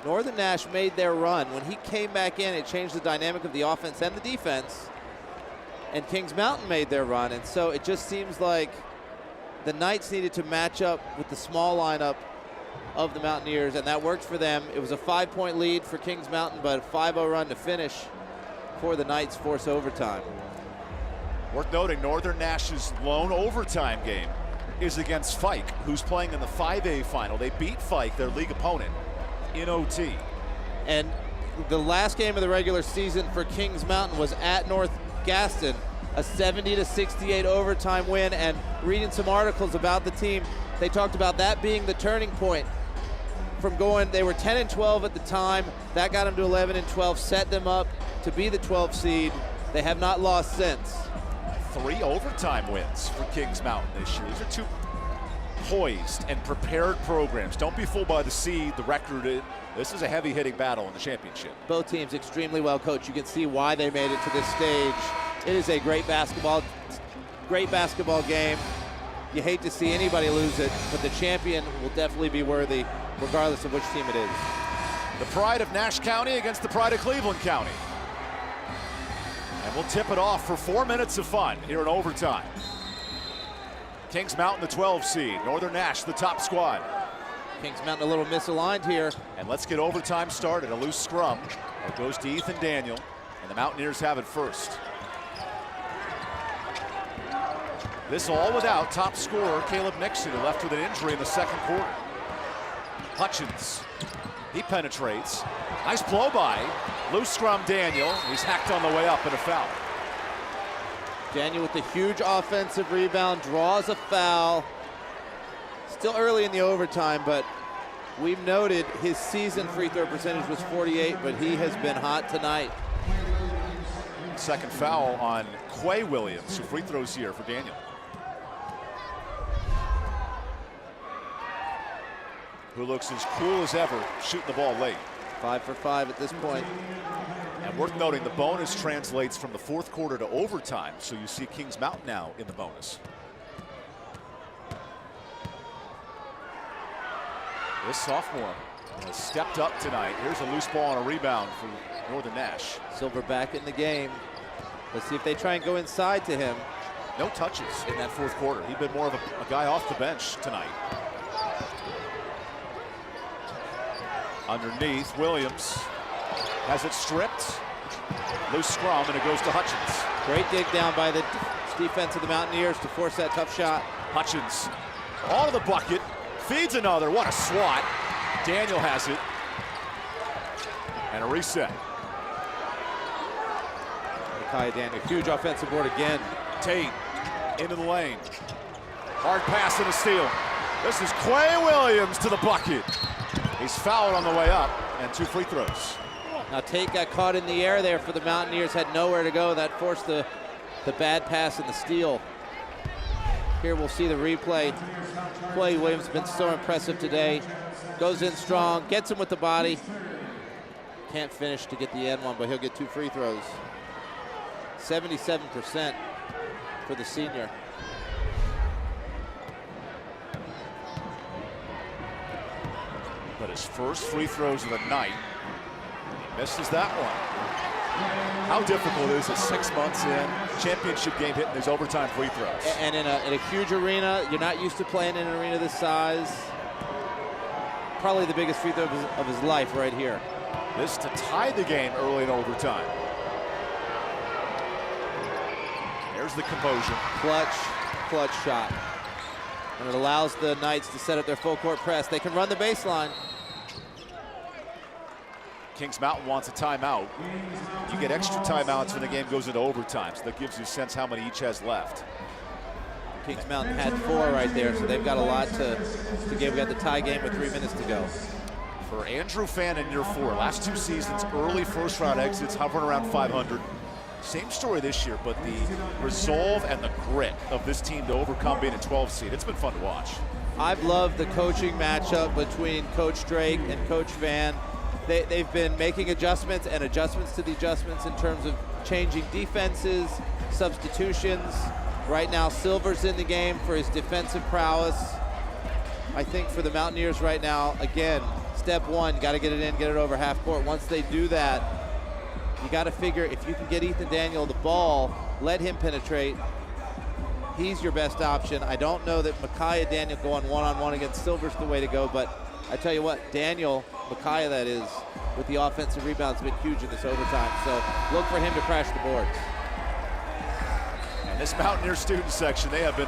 Northern Nash made their run. When he came back in, it changed the dynamic of the offense and the defense. And Kings Mountain made their run. And so it just seems like the Knights needed to match up with the small lineup of the Mountaineers, and that worked for them. It was a 5-point lead for Kings Mountain, but a 5-0 run to finish for the Knights force overtime. Worth noting, Northern Nash's lone overtime game is against Fike, who's playing in the 5A final. They beat Fike, their league opponent, in OT. And the last game of the regular season for Kings Mountain was at North Gaston, a 70-68 overtime win. And reading some articles about the team, they talked about that being the turning point. From going, they were 10-12 at the time. That got them to 11-12, set them up to be the 12th seed. They have not lost since. 3 overtime wins for Kings Mountain this year. These are 2 poised and prepared programs. Don't be fooled by the seed, the record. This is a heavy-hitting battle in the championship. Both teams extremely well coached. You can see why they made it to this stage. It is a great basketball game. You hate to see anybody lose it, but the champion will definitely be worthy, regardless of which team it is. The pride of Nash County against the pride of Cleveland County. And we'll tip it off for 4 minutes of fun here in overtime. Kings Mountain, the 12 seed. Northern Nash, the top squad. Kings Mountain a little misaligned here. And let's get overtime started. A loose scrum. It goes to Ethan Daniel, and the Mountaineers have it first. This all without top scorer Caleb Nixon, who left with an injury in the second quarter. Hutchins, he penetrates. Nice blow by. Loose scrum Daniel. He's hacked on the way up and a foul. Daniel with the huge offensive rebound, draws a foul. Still early in the overtime, but we've noted his season free throw percentage was 48, but he has been hot tonight. Second foul on Quay Williams, who free throws here for Daniel. Who looks as cool as ever, shooting the ball late. 5 for 5 at this point. And worth noting, the bonus translates from the fourth quarter to overtime, so you see Kings Mountain now in the bonus. This sophomore has stepped up tonight. Here's a loose ball and a rebound for Northern Nash. Silver back in the game. Let's see if they try and go inside to him. No touches in that fourth quarter. He'd been more of a guy off the bench tonight. Underneath, Williams has it stripped. Loose scrum, and it goes to Hutchins. Great dig down by the defense of the Mountaineers to force that tough shot. Hutchins, all to the bucket, feeds another. What a swat. Daniel has it. And a reset. Micaiah Daniel, huge offensive board again. Tate into the lane. Hard pass and a steal. This is Quay Williams to the bucket. He's fouled on the way up, and 2 free throws. Now Tate got caught in the air there for the Mountaineers, had nowhere to go. That forced the bad pass and the steal. Here we'll see the replay. Quay Williams has been so impressive today. Goes in strong, gets him with the body. Can't finish to get the end one, but he'll get 2 free throws. 77% for the senior. But his first free throws of the night, he misses that one. How difficult is it 6 months in, championship game hitting these overtime free throws? And in a huge arena, you're not used to playing in an arena this size. Probably the biggest free throw of his life right here. This to tie the game early in overtime. There's the composure. Clutch shot. And it allows the Knights to set up their full court press. They can run the baseline. Kings Mountain wants a timeout. You get extra timeouts when the game goes into overtime, so that gives you a sense how many each has left. Kings Mountain had 4 right there, so they've got a lot to give. We got the tie game with 3 minutes to go. For Andrew Fan in year 4, last 2 seasons, early first round exits, hovering around 500. Same story this year, but the resolve and the grit of this team to overcome being a 12 seed, it's been fun to watch. I've loved the coaching matchup between Coach Drake and Coach Van. They've been making adjustments and adjustments to the adjustments in terms of changing defenses, substitutions. Right now, Silver's in the game for his defensive prowess. I think for the Mountaineers right now, again, step 1, got to get it in, get it over half court. Once they do that, you got to figure if you can get Ethan Daniel the ball, let him penetrate. He's your best option. I don't know that Micaiah Daniel going one-on-one against Silver's the way to go, but I tell you what, Micaiah that is, with the offensive rebounds, has been huge in this overtime. So look for him to crash the boards. And this Mountaineer student section, they have been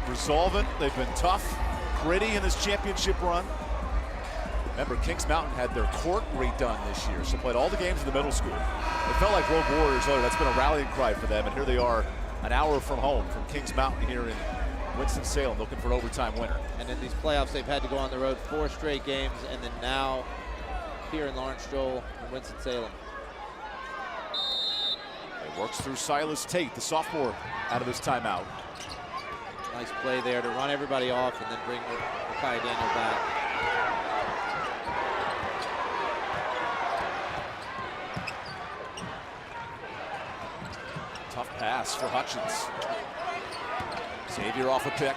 resolvent. They've been tough, gritty in this championship run. Remember, Kings Mountain had their court redone this year, so played all the games in the middle school. It felt like Rogue Warriors. That's been a rallying cry for them, and here they are an hour from home from Kings Mountain here in Winston-Salem, looking for an overtime winner. And in these playoffs, they've had to go on the road 4 straight games, and then now here in Lawrence Joel and Winston-Salem. It works through Silas Tate, the sophomore, out of his timeout. Nice play there to run everybody off and then bring Micaiah Daniel back. Tough pass for Hutchins. Xavier off a pick.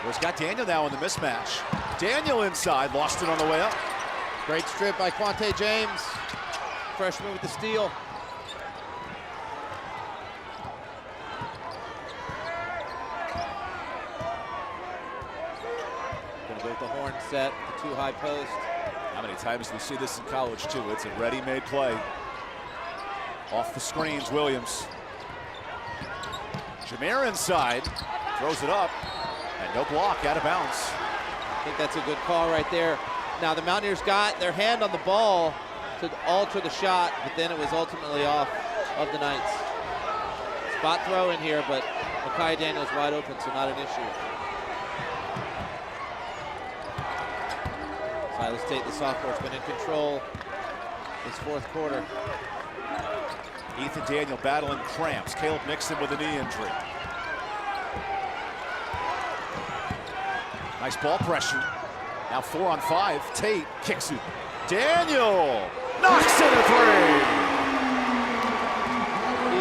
He's got Daniel now in the mismatch. Daniel inside, lost it on the way up. Great strip by Quante James. Freshman with the steal. with the horn set, the 2 high post. How many times do we see this in college, too? It's a ready-made play. Off the screens, Williams. Jameer inside, throws it up, and no block, out of bounds. I think that's a good call right there. Now the Mountaineers got their hand on the ball to alter the shot, but then it was ultimately off of the Knights. Spot throw in here, but Makai Daniels wide open, so not an issue. Silas Tate, the sophomore's been in control this 4th quarter. Ethan Daniel battling cramps. Caleb Nixon with a knee injury. Nice ball pressure. Now 4 on 5. Tate kicks it. Daniel knocks in a 3.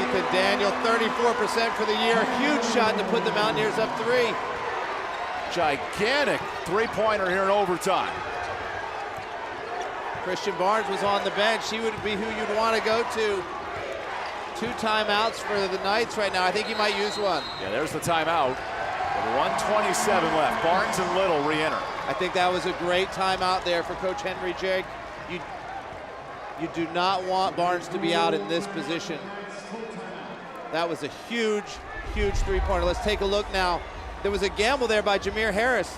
Ethan Daniel, 34% for the year. Huge shot to put the Mountaineers up 3. Gigantic three-pointer here in overtime. Christian Barnes was on the bench. He would be who you'd want to go to. 2 timeouts for the Knights right now. I think he might use one. Yeah, there's the timeout. With 1:27 left. Barnes and Little re-enter. I think that was a great timeout there for Coach Henry Jake. You do not want Barnes to be out in this position. That was a huge, huge three-pointer. Let's take a look now. There was a gamble there by Jameer Harris.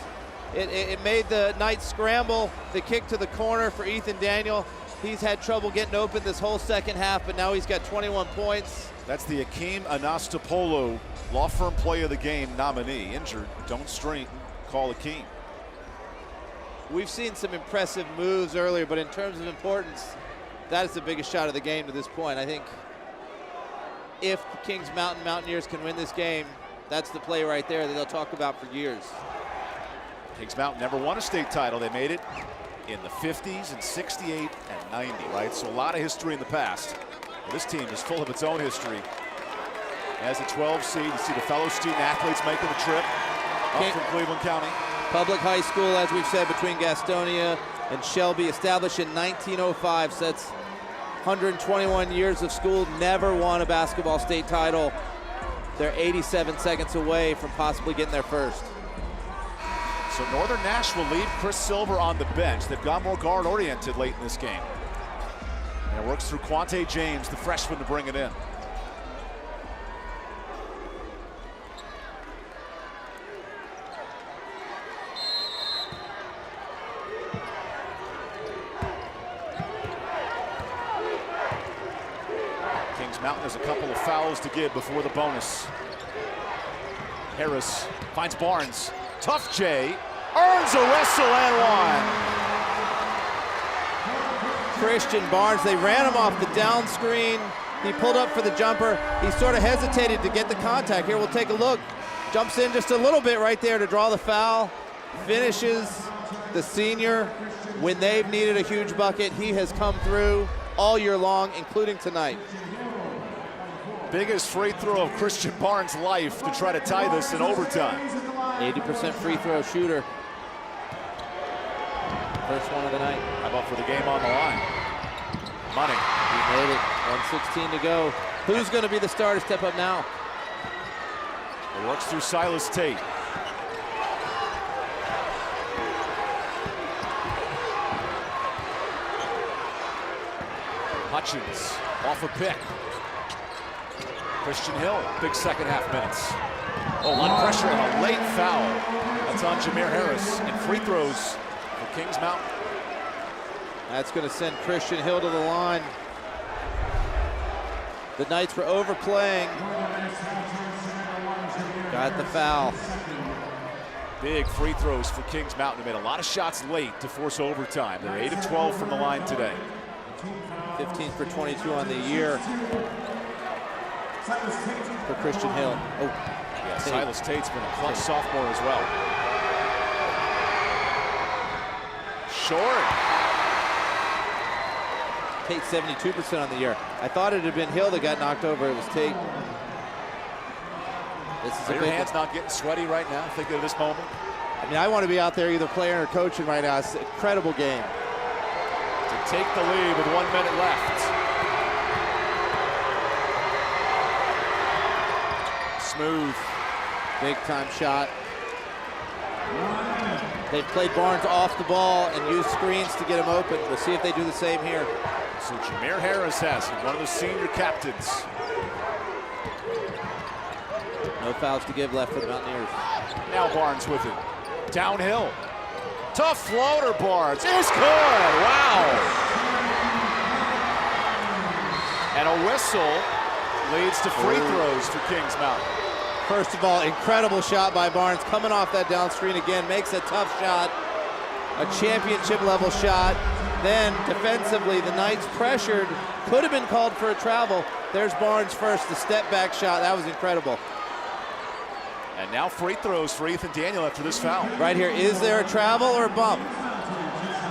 It made the Knights scramble. The kick to the corner for Ethan Daniel. He's had trouble getting open this whole second half, but now he's got 21 points. That's the Akeem Anastopolo Law Firm Play of the Game nominee. Injured, don't strain, call Akeem. We've seen some impressive moves earlier, but in terms of importance, that is the biggest shot of the game to this point. I think if the Kings Mountain Mountaineers can win this game, that's the play right there that they'll talk about for years. Kings Mountain never won a state title. They made it in the 50s and 68 and 90, right? So a lot of history in the past. Well, this team is full of its own history. As a 12 seed, you see the fellow student athletes making the trip up from Cleveland County. Public high school, as we've said, between Gastonia and Shelby, established in 1905. So that's 121 years of school, never won a basketball state title. They're 87 seconds away from possibly getting their first. So Northern Nash will leave Chris Silver on the bench. They've gone more guard-oriented late in this game. And it works through Quante James, the freshman, to bring it in. Kings Mountain has a couple of fouls to give before the bonus. Harris finds Barnes. Tough J, earns a whistle and one. Christian Barnes, they ran him off the down screen. He pulled up for the jumper. He sort of hesitated to get the contact. Here, we'll take a look. Jumps in just a little bit right there to draw the foul. Finishes the senior. When they've needed a huge bucket, he has come through all year long, including tonight. Biggest free throw of Christian Barnes' life to try to tie this in overtime. 80% free throw shooter. First one of the night. How about for the game on the line? Money. He made it. 1:16 to go. Who's going to be the star to step up now? It works through Silas Tate. Hutchins off a pick. Christian Hill, big second half minutes. Oh, a lot of pressure and a late foul. That's on Jameer Harris. And free throws for Kings Mountain. That's going to send Christian Hill to the line. The Knights were overplaying. Got the foul. Big free throws for Kings Mountain. They made a lot of shots late to force overtime. They're 8 of 12 from the line today. 15 for 22 on the year for Christian Hill. Oh, yeah, Silas Tate's been a clutch sophomore as well. Short. Tate 72% on the year. I thought it had been Hill that got knocked over. It was Tate. This is Are your hands not getting sweaty right now, thinking of this moment? I mean, I want to be out there either playing or coaching right now. It's an incredible game. To take the lead with 1 minute left. Smooth. Big time shot. They've played Barnes off the ball and used screens to get him open. We'll see if they do the same here. So Jameer Harris has it, one of the senior captains. No fouls to give left for the Mountaineers. Now Barnes with it. Downhill. Tough floater, Barnes. It's good. Wow. And a whistle leads to free throws for Kings Mountain. First of all, incredible shot by Barnes. Coming off that down screen again, makes a tough shot. A championship level shot. Then defensively, the Knights pressured. Could have been called for a travel. There's Barnes first, the step back shot. That was incredible. And now free throws for Ethan Daniel after this foul. Right here, is there a travel or a bump?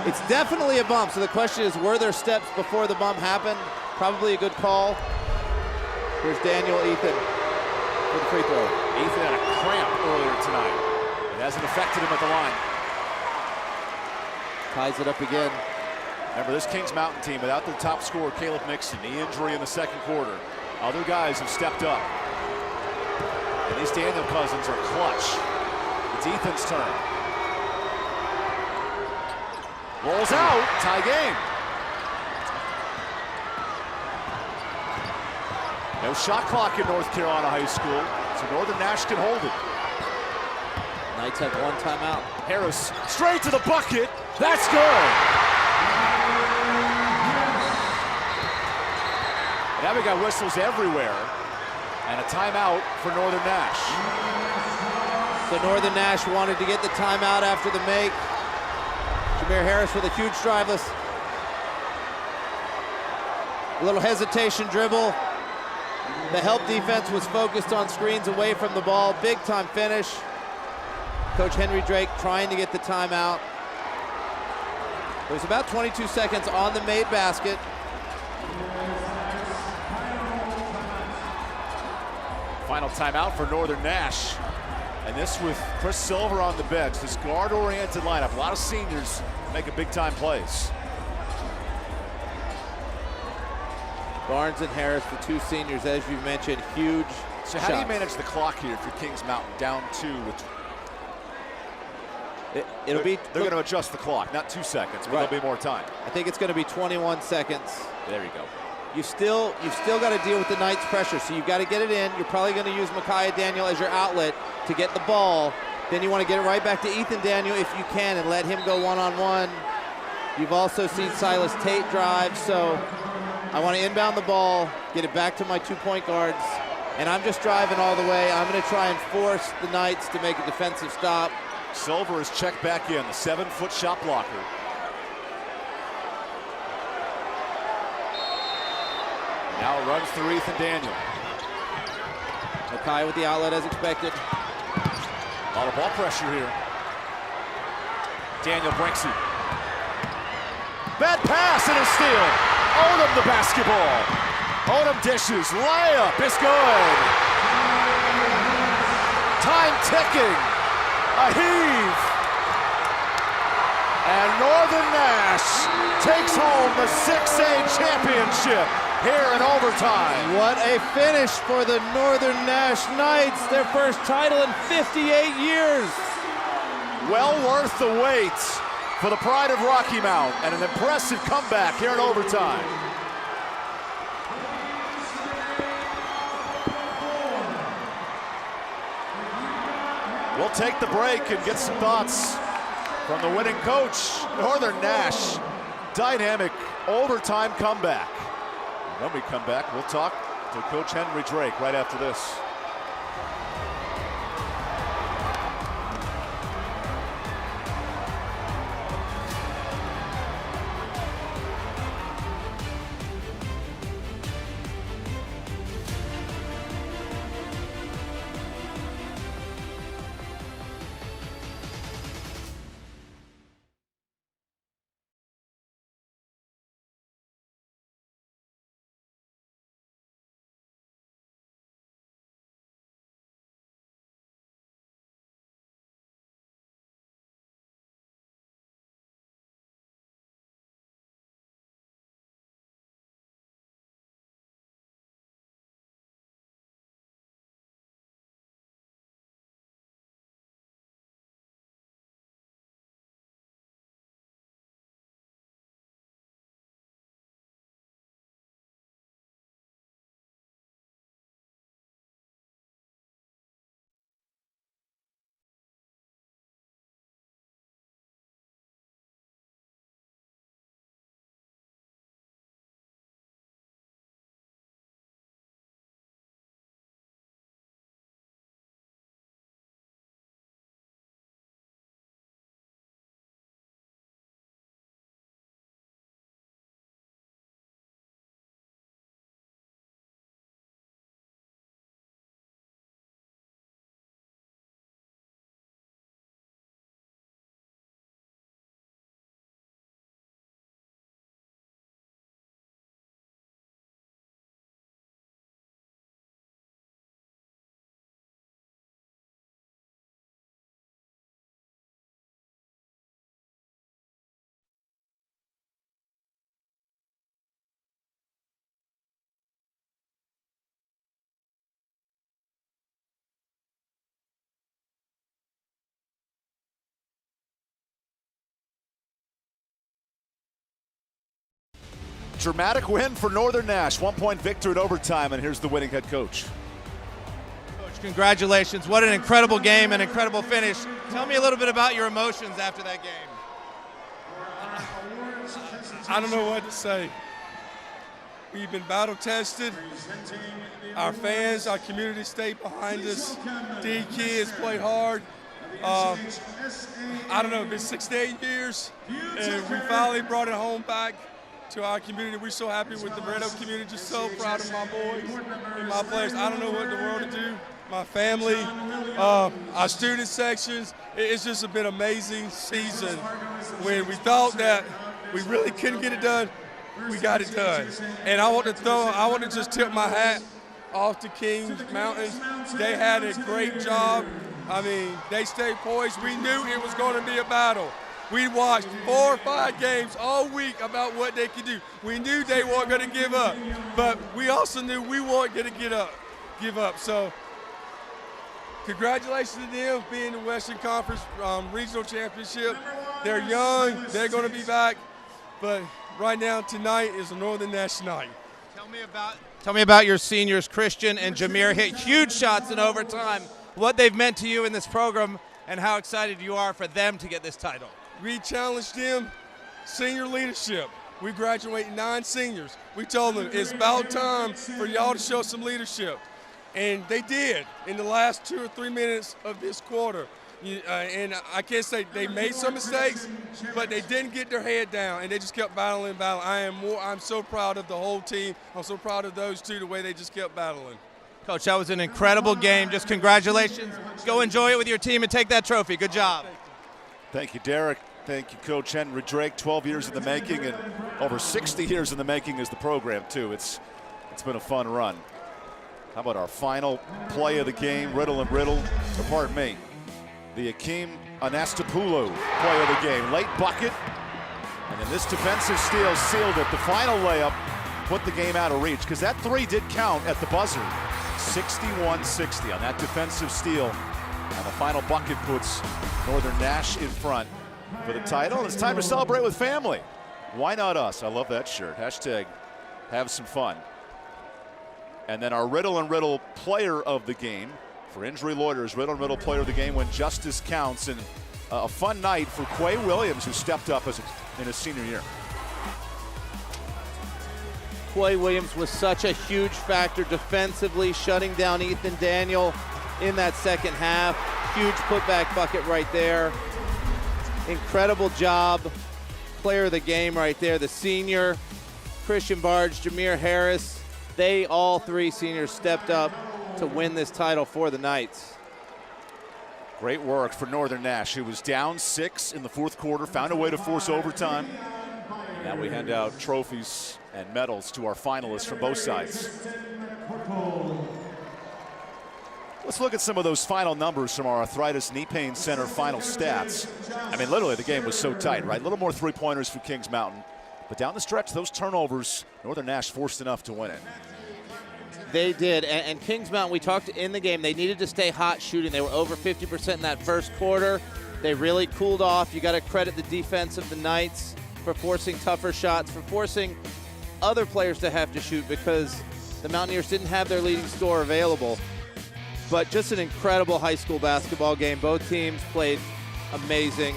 It's definitely a bump. So the question is, were there steps before the bump happened? Probably a good call. Here's Daniel, Ethan for the free throw. Ethan had a cramp earlier tonight. It hasn't affected him at the line. Ties it up again. Remember, this Kings Mountain team, without the top scorer, Caleb Mixon, knee injury in the second quarter. Other guys have stepped up. And these Daniel cousins are clutch. It's Ethan's turn. Rolls out, tie game. No shot clock in North Carolina High School, so Northern Nash can hold it. Knights have one timeout. Harris straight to the bucket. That's good. Now we got whistles everywhere. And a timeout for Northern Nash. So Northern Nash wanted to get the timeout after the make. Jameer Harris with a huge driveless. A little hesitation dribble. The help defense was focused on screens away from the ball. Big time finish. Coach Henry Drake trying to get the timeout. There's about 22 seconds on the made basket. Final timeout for Northern Nash. And this with Chris Silver on the bench. This guard-oriented lineup. A lot of seniors making big-time plays. Barnes and Harris, the two seniors, as you mentioned, huge So how do you manage the clock here if you're Kings Mountain down 2 with... They're going to adjust the clock, not 2 seconds, but Right. there'll be more time. I think it's going to be 21 seconds. There you go. You've still got to deal with the Knights' pressure, so you've got to get it in. You're probably going to use Micaiah Daniel as your outlet to get the ball. Then you want to get it right back to Ethan Daniel if you can and let him go one-on-one. You've also seen Silas Tate drive, so I want to inbound the ball, get it back to my 2 point guards, and I'm just driving all the way. I'm going to try and force the Knights to make a defensive stop. Silver is checked back in, the 7-foot shot blocker. Now it runs through Ethan Daniel. Micaiah with the outlet as expected. A lot of ball pressure here. Daniel breaks it. Bad pass and a steal. Odom the basketball. Odom dishes, layup is good. Time ticking. A heave. And Northern Nash takes home the 6A championship here in overtime. What a finish for the Northern Nash Knights, their first title in 58 years. Well worth the wait for the pride of Rocky Mount, and an impressive comeback here in overtime. We'll take the break and get some thoughts from the winning coach, Northern Nash. Dynamic overtime comeback. When we come back, we'll talk to Coach Henry Drake right after this. dramatic win for Northern Nash. 1-point victory in overtime, and here's the winning head coach. Coach, congratulations. What an incredible game, an incredible finish. Tell me a little bit about your emotions after that game. I don't know what to say. We've been battle tested. Our fans, our community stayed behind us. D kids played hard. I don't know, it's been 6 to 8 years, and we finally brought it home back to our community. We're so happy with the Red Oak community, just so proud of my boys and my players. I don't know what in the world to do. My family, our student sections, it's just been an amazing season. When we thought that we really couldn't get it done, we got it done. And I want to just tip my hat off to Kings Mountain. They had a great job. I mean, they stayed poised. We knew it was going to be a battle. We watched 4 or 5 games all week about what they could do. We knew they weren't going to give up, but we also knew we weren't going to give up. So congratulations to them being the Western Conference Regional Championship. They're young. They're going to be back. But right now, tonight is a Northern Nash night. Tell me about your seniors, Christian and Jameer, hit huge shots in overtime. What they've meant to you in this program and how excited you are for them to get this title. We challenged them, senior leadership. We graduated 9 seniors. We told them it's about time for y'all to show some leadership. And they did in the last 2 or 3 minutes of this quarter. And I can't say they made some mistakes, but they didn't get their head down, and they just kept battling. I'm so proud of the whole team. I'm so proud of those two, the way they just kept battling. Coach, that was an incredible game. Just congratulations. Go enjoy it with your team and take that trophy. Good job. Thank you, Derek. Thank you, Coach Henry Drake. 12 years in the making and over 60 years in the making as the program, too. It's been a fun run. How about our final play of the game, Riddle and Riddle, or pardon me, the Akeem Anastapulu play of the game. Late bucket, and then this defensive steal sealed it. The final layup put the game out of reach, because that 3 did count at the buzzer. 61-60 on that defensive steal. And the final bucket puts Northern Nash in front for the title. And it's time to celebrate with family. Why not us? I love that shirt. Hashtag have some fun. And then our Riddle and Riddle player of the game. For injury lawyers, Riddle and Riddle player of the game when justice counts. And a fun night for Quay Williams, who stepped up in his senior year. Quay Williams was such a huge factor defensively, shutting down Ethan Daniel in that second half. Huge putback bucket right there. Incredible job. Player of the game right there. The senior, Christian Barge, Jameer Harris. They, all 3 seniors, stepped up to win this title for the Knights. Great work for Northern Nash, who was down 6 in the 4th quarter, found a way to force overtime. Now we hand out trophies and medals to our finalists from both sides. Let's look at some of those final numbers from our Arthritis Knee Pain Center final stats. I mean, literally, the game was so tight, right? A little more 3-pointers for Kings Mountain. But down the stretch, those turnovers, Northern Nash forced enough to win it. They did, and Kings Mountain, we talked in the game, they needed to stay hot shooting. They were over 50% in that first quarter. They really cooled off. You got to credit the defense of the Knights for forcing tougher shots, for forcing other players to have to shoot, because the Mountaineers didn't have their leading scorer available. But just an incredible high school basketball game. Both teams played amazing,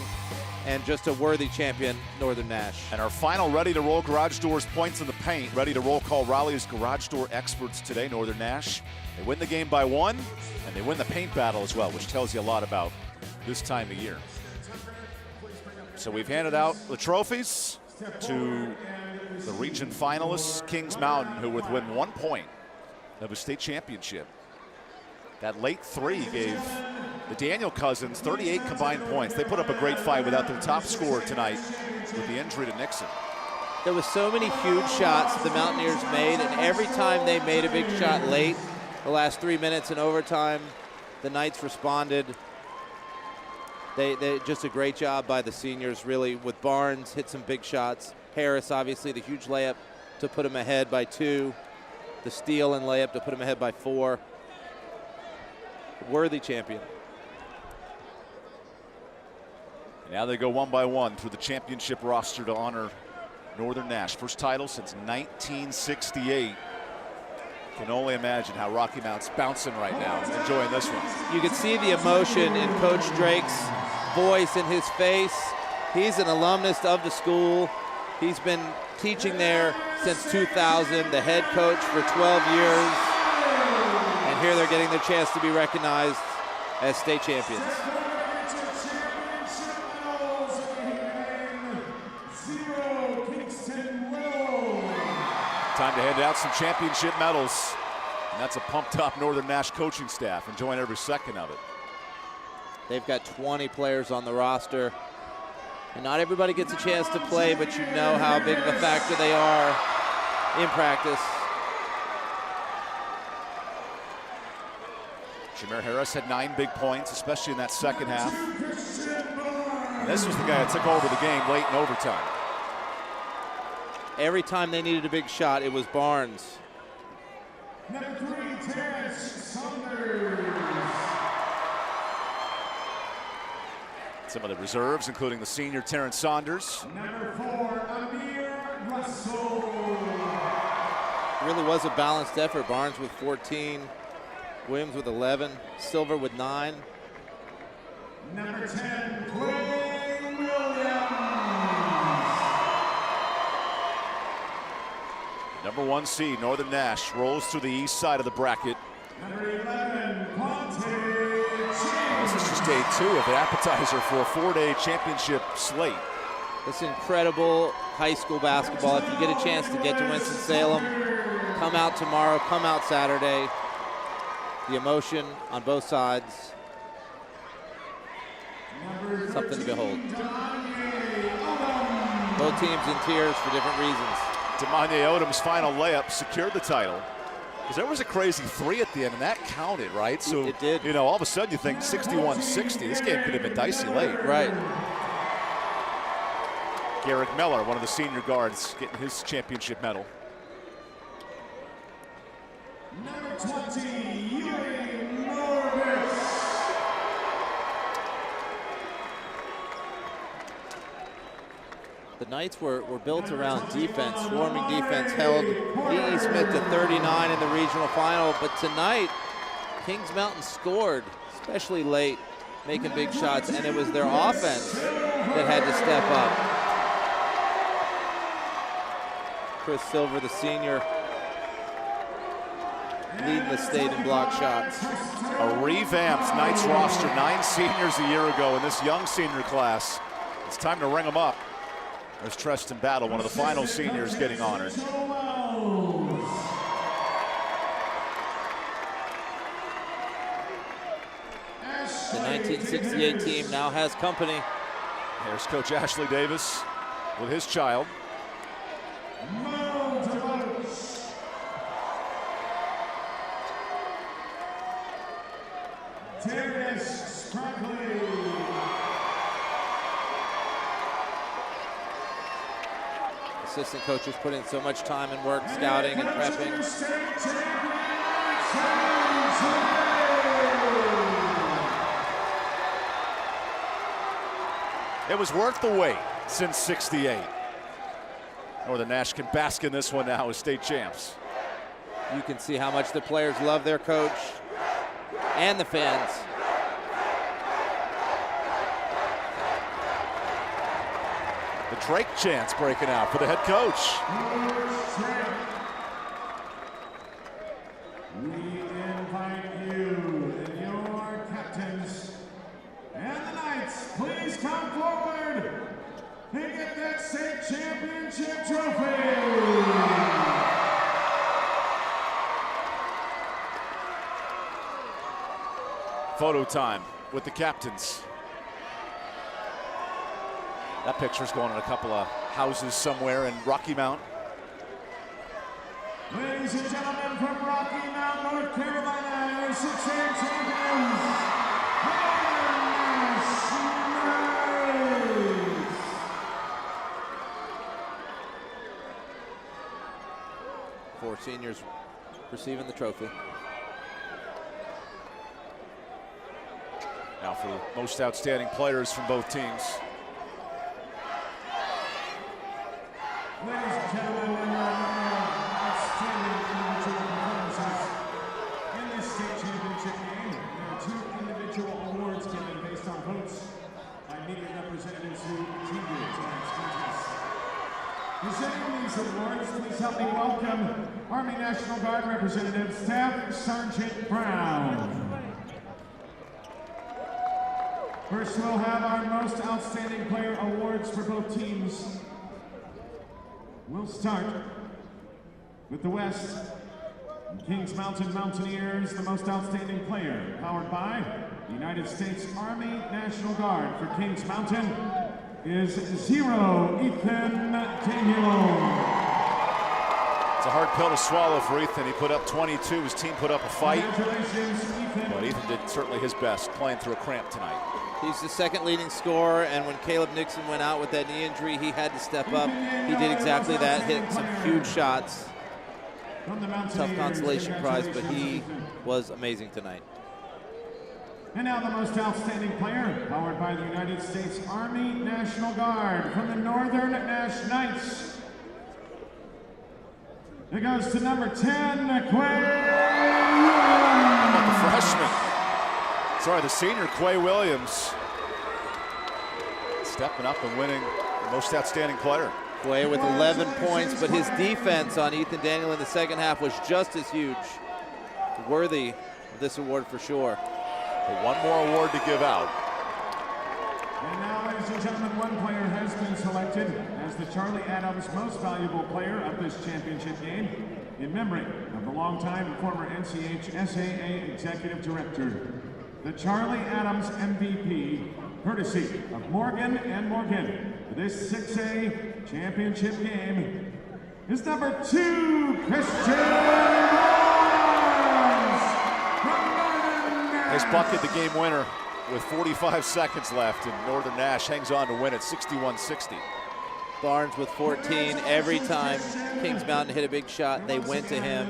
and just a worthy champion, Northern Nash. And our final Ready to Roll Garage Doors points in the paint. Ready to Roll call Raleigh's garage door experts today, Northern Nash. They win the game by 1, and they win the paint battle as well, which tells you a lot about this time of year. So we've handed out the trophies to the region finalists, Kings Mountain, who would win 1 point of a state championship. That late 3 gave the Daniel Cousins 38 combined points. They put up a great fight without their top scorer tonight with the injury to Nixon. There was so many huge shots the Mountaineers made, and every time they made a big shot late, the last 3 minutes in overtime, the Knights responded. They just a great job by the seniors, really, with Barnes, hit some big shots. Harris, obviously, the huge layup to put him ahead by 2. The steal and layup to put him ahead by 4. Worthy champion. And now they go one by one through the championship roster to honor Northern Nash, first title since 1968. Can only imagine how Rocky Mount's bouncing right now, enjoying this one. You can see the emotion in Coach Drake's voice and his face. He's an alumnus of the school. He's been teaching there since 2000, the head coach for 12 years. And here they're getting their chance to be recognized as state champions. Time to hand out some championship medals. And that's a pumped up Northern Nash coaching staff, enjoying every second of it. They've got 20 players on the roster. And not everybody gets a chance to play, but you know how big of a factor they are in practice. Jameer Harris had 9 big points, especially in that second half. And this was the guy that took over the game late in overtime. Every time they needed a big shot, it was Barnes. Number 3, Terrence Saunders. Some of the reserves, including the senior Terrence Saunders. Number 4, Amir Russell. It really was a balanced effort. Barnes with 14, Williams with 11, Silver with 9. Number 10, Quay Williams. Number 1 seed, Northern Nash, rolls through the east side of the bracket. Number 11, Quante. This is just day 2 of the appetizer for a 4-day championship slate. It's incredible high school basketball. If you get a chance to get to Winston-Salem, come out tomorrow, come out Saturday. The emotion on both sides, something to behold. Both teams in tears for different reasons. Damanye Odom's final layup secured the title. Because there was a crazy 3 at the end, and that counted, right? So, it did. You know, all of a sudden you think 61-60. This game could have been dicey late. Right. Garrick Miller, one of the senior guards, getting his championship medal. Number 20, Yuri Norbis. The Knights were built around defense. Swarming defense held E.E. Smith to 39 in the regional final. But tonight, Kings Mountain scored, especially late, making big shots. And it was their offense that had to step up. Chris Silver, the senior, leading the state in block shots. A revamped Knights roster, 9 seniors a year ago in this young senior class. It's time to ring them up. There's Treston Battle, one of the final seniors, getting honored. The 1968 team now has company. There's Coach Ashley Davis with his child. Dennis Spragley. Assistant coaches put in so much time and work scouting and prepping. It was worth the wait since '68. Northern Nash can bask in this one now as state champs. You can see how much the players love their coach and the fans. The Drake chants breaking out for the head coach. We invite you and your captains and the Knights, please come forward and get that state championship trophy. Photo time with the captains. That picture's going in a couple of houses somewhere in Rocky Mount. Ladies and gentlemen, from Rocky Mount, North Carolina, your 6A champions, Northern Nash Knights. Four seniors receiving the trophy. Now for the most outstanding players from both teams. awards, please help me welcome Army National Guard Representative Staff Sergeant Brown. First, we'll have our most outstanding player awards for both teams. We'll start with the West. Kings Mountain Mountaineers, the most outstanding player, powered by the United States Army National Guard. For Kings Mountain is 0 Ethan Daniel. It's a hard pill to swallow for Ethan. He put up 22. His team put up a fight. Congratulations, Ethan. But Ethan did certainly his best, playing through a cramp tonight. He's the second leading scorer, and when Caleb Nixon went out with that knee injury, he had to step up. He did exactly that, hit some huge shots. Tough consolation prize, but he was amazing tonight. And now the most outstanding player, powered by the United States Army National Guard from the Northern Nash Knights. It goes to number 10, Quay The freshman. Sorry, the senior, Quay Williams. Stepping up and winning the most outstanding player. Quay with 11 points, but his defense on Ethan Daniel in the second half was just as huge. Worthy of this award for sure. But one more award to give out. And now, ladies and gentlemen, one player has been selected as the Charlie Adams Most Valuable Player of this championship game in memory of the longtime former NCHSAA Executive Director. The Charlie Adams MVP, courtesy of Morgan & Morgan, for this 6A championship game is number 2, Christian Barnes from Northern Nash. His bucket, the game winner, with 45 seconds left, and Northern Nash hangs on to win at 61-60. Barnes with 14. Every time Kings Mountain hit a big shot, they went to him,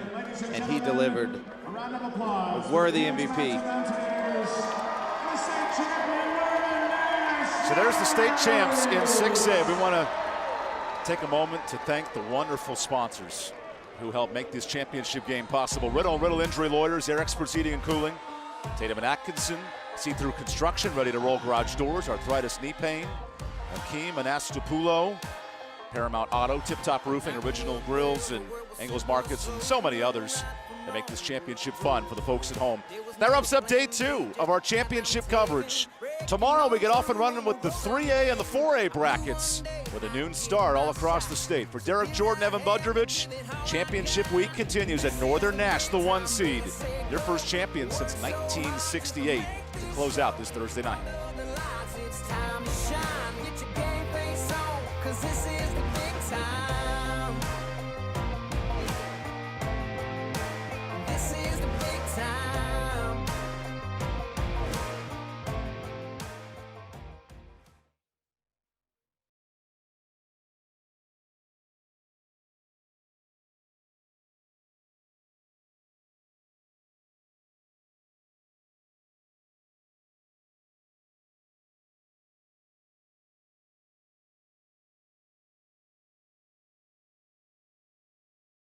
and he delivered. A round of applause. A worthy MVP. So there's the state champs in 6A. We want to take a moment to thank the wonderful sponsors who helped make this championship game possible. Riddle Injury Lawyers, Air Experts Heating and Cooling. Tatum and Atkinson, See-Through Construction, ready to roll garage doors, arthritis knee pain. Hakeem Anastapulo, Paramount Auto, Tip Top Roofing, Original Grills, and Engels Markets, and so many others that make this championship fun for the folks at home. That wraps up day 2 of our championship coverage. Tomorrow we get off and running with the 3A and the 4A brackets with a noon start all across the state. For Derek Jordan, Evan Budrovich, championship week continues at Northern Nash, the 1 seed. Their first champion since 1968 to close out this Thursday night. It's time to shine, get your game face on, 'cause this